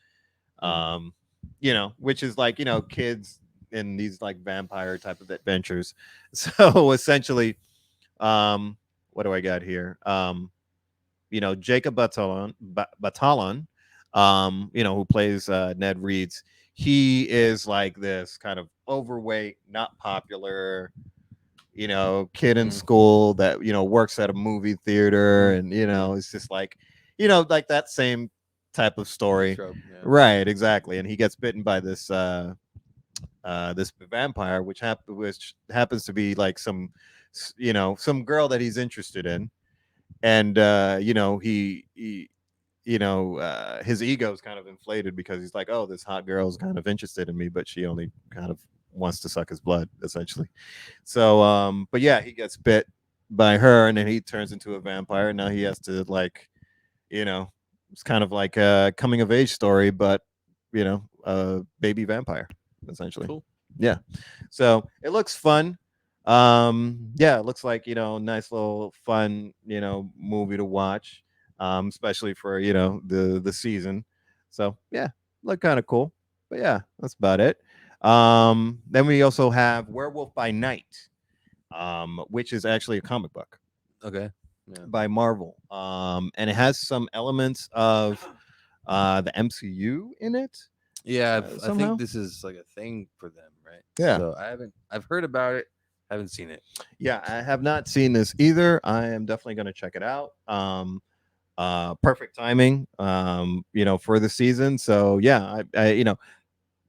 Speaker 1: Which is like, kids in these like vampire type of adventures. So essentially, what do I got here? Jacob Batalon, who plays Ned Reeds. He is like this kind of overweight, not popular, kid in school that, works at a movie theater. And, it's just like, like that same type of story.
Speaker 2: Trope, yeah.
Speaker 1: Right, exactly. And he gets bitten by this this vampire, which happens to be like some girl that he's interested in. And his ego is kind of inflated because he's like, oh, this hot girl is kind of interested in me, but she only kind of wants to suck his blood, essentially. So but yeah, he gets bit by her, and then he turns into a vampire, and now he has to like, it's kind of like a coming of age story, but a baby vampire, essentially.
Speaker 2: Cool.
Speaker 1: Yeah. So it looks fun. It looks like, nice little fun, movie to watch. Especially for, the season. So yeah, look kind of cool. But yeah, that's about it. Then we also have Werewolf by Night, which is actually a comic book.
Speaker 2: Okay. Yeah.
Speaker 1: By Marvel. And it has some elements of the MCU in it.
Speaker 2: Yeah, I
Speaker 1: somehow.
Speaker 2: think this is like a thing for them, right?
Speaker 1: Yeah.
Speaker 2: So I've heard about it, haven't seen it.
Speaker 1: Yeah, I have not seen this either. I am definitely going to check it out. Perfect timing, for the season. So yeah,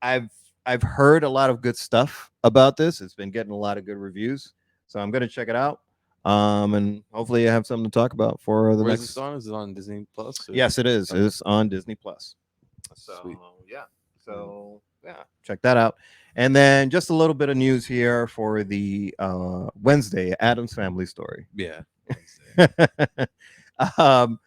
Speaker 1: I've heard a lot of good stuff about this. It's been getting a lot of good reviews. So I'm going to check it out. And hopefully I have something to talk about for the
Speaker 2: Where's
Speaker 1: next.
Speaker 2: this on? Is it on Disney Plus?
Speaker 1: Yes, it is. It's on Disney Plus. So
Speaker 2: Sweet.
Speaker 1: yeah. So yeah, check that out. And then just a little bit of news here for the Wednesday Adams Family Story.
Speaker 2: Yeah.
Speaker 1: um,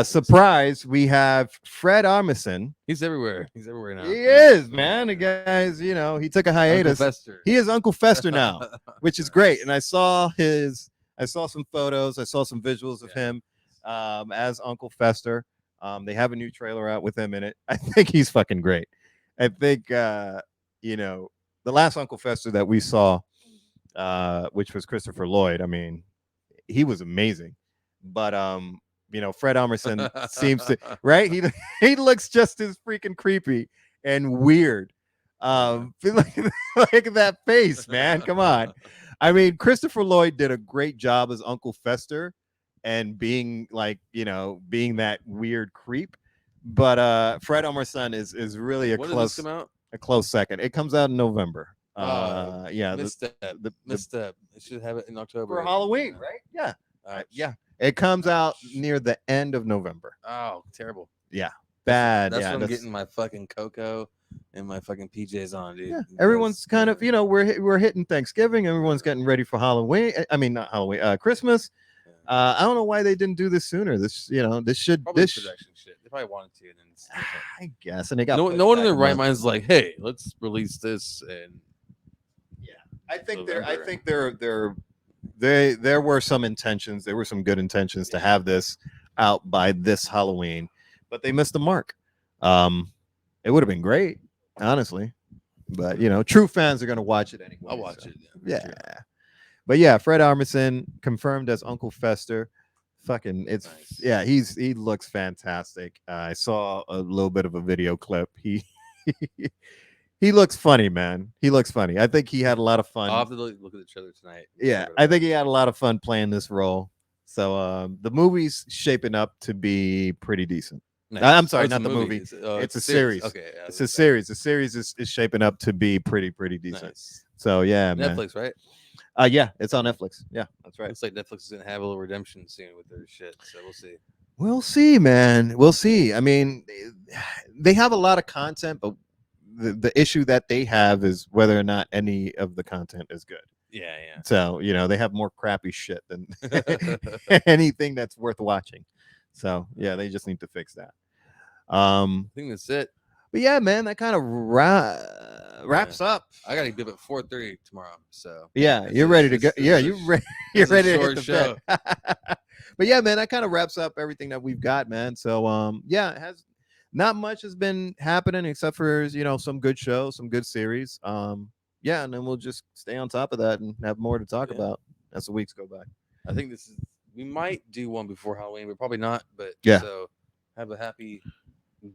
Speaker 1: surprise, we have Fred Armisen.
Speaker 2: He's everywhere. He's everywhere now.
Speaker 1: He is, man. The guy's, he took a
Speaker 2: Uncle
Speaker 1: hiatus.
Speaker 2: Fester.
Speaker 1: He is Uncle Fester now, which is great. And I saw some photos, I saw some visuals of him as Uncle Fester. They have a new trailer out with him in it. I think he's fucking great. I think the last Uncle Fester that we saw, which was Christopher Lloyd. I mean, he was amazing. But Fred Armisen seems to right. He looks just as freaking creepy and weird. Like that face, man. Come on. I mean, Christopher Lloyd did a great job as Uncle Fester and being being that weird creep. But Fred Armisen is really
Speaker 2: When does this come out?
Speaker 1: a close second. It comes out in November. Yeah,
Speaker 2: misstep. Misstep. It should have it in October
Speaker 1: for Halloween, right? Yeah.
Speaker 2: Ouch.
Speaker 1: Yeah. It comes out near the end of November.
Speaker 2: Oh, terrible.
Speaker 1: Yeah. Bad.
Speaker 2: That's
Speaker 1: yeah,
Speaker 2: when I'm getting my fucking cocoa and my fucking PJs on, dude.
Speaker 1: yeah. Everyone's kind of, we're hitting Thanksgiving. Everyone's getting ready for Halloween. I mean, not Halloween, Christmas.
Speaker 2: Yeah.
Speaker 1: I don't know why they didn't do this sooner. This should
Speaker 2: Probably
Speaker 1: this.
Speaker 2: production shit. They probably wanted to, and then
Speaker 1: I guess, and they got
Speaker 2: no one in their
Speaker 1: pushed
Speaker 2: right
Speaker 1: back a month.
Speaker 2: mind is like, hey, let's release this. And
Speaker 1: I think
Speaker 2: November.
Speaker 1: there were some intentions. There were some good intentions to have this out by this Halloween, but they missed the mark. It would have been great, honestly, but true fans are gonna watch it anyway.
Speaker 2: I'll watch
Speaker 1: so.
Speaker 2: it.
Speaker 1: Yeah,
Speaker 2: Sure.
Speaker 1: but yeah, Fred Armisen confirmed as Uncle Fester. Fucking, it's
Speaker 2: Nice.
Speaker 1: yeah, he looks fantastic. I saw a little bit of a video clip. He looks funny, man. He looks funny. I think he had a lot of fun.
Speaker 2: I'll have to look at the trailer tonight.
Speaker 1: Yeah, I think he had a lot of fun playing this role. So the movie's shaping up to be pretty decent.
Speaker 2: Nice.
Speaker 1: I'm sorry,
Speaker 2: it's
Speaker 1: not
Speaker 2: a
Speaker 1: the movie.
Speaker 2: It's
Speaker 1: a series.
Speaker 2: Okay, yeah,
Speaker 1: It's a series. The series is shaping up to be pretty decent.
Speaker 2: Nice.
Speaker 1: So yeah, man.
Speaker 2: Netflix, right?
Speaker 1: Yeah, it's on Netflix. Yeah, that's right.
Speaker 2: Looks like Netflix is gonna have a little redemption soon with their shit, so we'll see.
Speaker 1: We'll see, man. We'll see. I mean, they have a lot of content, but the issue that they have is whether or not any of the content is good.
Speaker 2: Yeah.
Speaker 1: So they have more crappy shit than anything that's worth watching. So yeah, they just need to fix that.
Speaker 2: I think that's it.
Speaker 1: But yeah, man, that kind of wraps up.
Speaker 2: I gotta be up at 4:30 tomorrow, so
Speaker 1: Yeah, you're ready to go. Yeah, you're ready to hit the
Speaker 2: show.
Speaker 1: bed. But yeah, man, that kind of wraps up everything that we've got, man. So yeah, it has not much has been happening except for some good shows, some good series. Yeah, and then we'll just stay on top of that and have more to talk about as the weeks go by.
Speaker 2: I think we might do one before Halloween, but probably not. But
Speaker 1: Yeah.
Speaker 2: So have a happy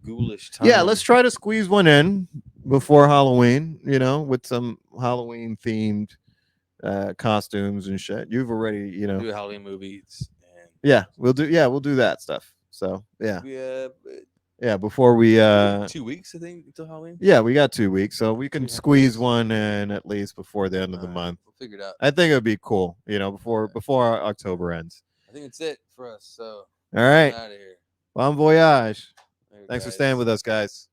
Speaker 2: ghoulish time.
Speaker 1: Yeah, let's try to squeeze one in before Halloween, with some Halloween themed costumes and shit. You've already,
Speaker 2: do a Halloween movies. And
Speaker 1: yeah, we'll do that stuff. So yeah,
Speaker 2: yeah,
Speaker 1: before we
Speaker 2: 2 weeks, I think, until Halloween.
Speaker 1: yeah, we got 2 weeks, so we can
Speaker 2: 2.5
Speaker 1: squeeze
Speaker 2: weeks.
Speaker 1: one in at least before the end of the
Speaker 2: Alright,
Speaker 1: month.
Speaker 2: We'll figure it out.
Speaker 1: I think it would be cool, before October ends.
Speaker 2: I think that's it for us. So
Speaker 1: All right,
Speaker 2: out of here.
Speaker 1: bon voyage.
Speaker 2: Later,
Speaker 1: Thanks for
Speaker 2: guys.
Speaker 1: staying with us, guys.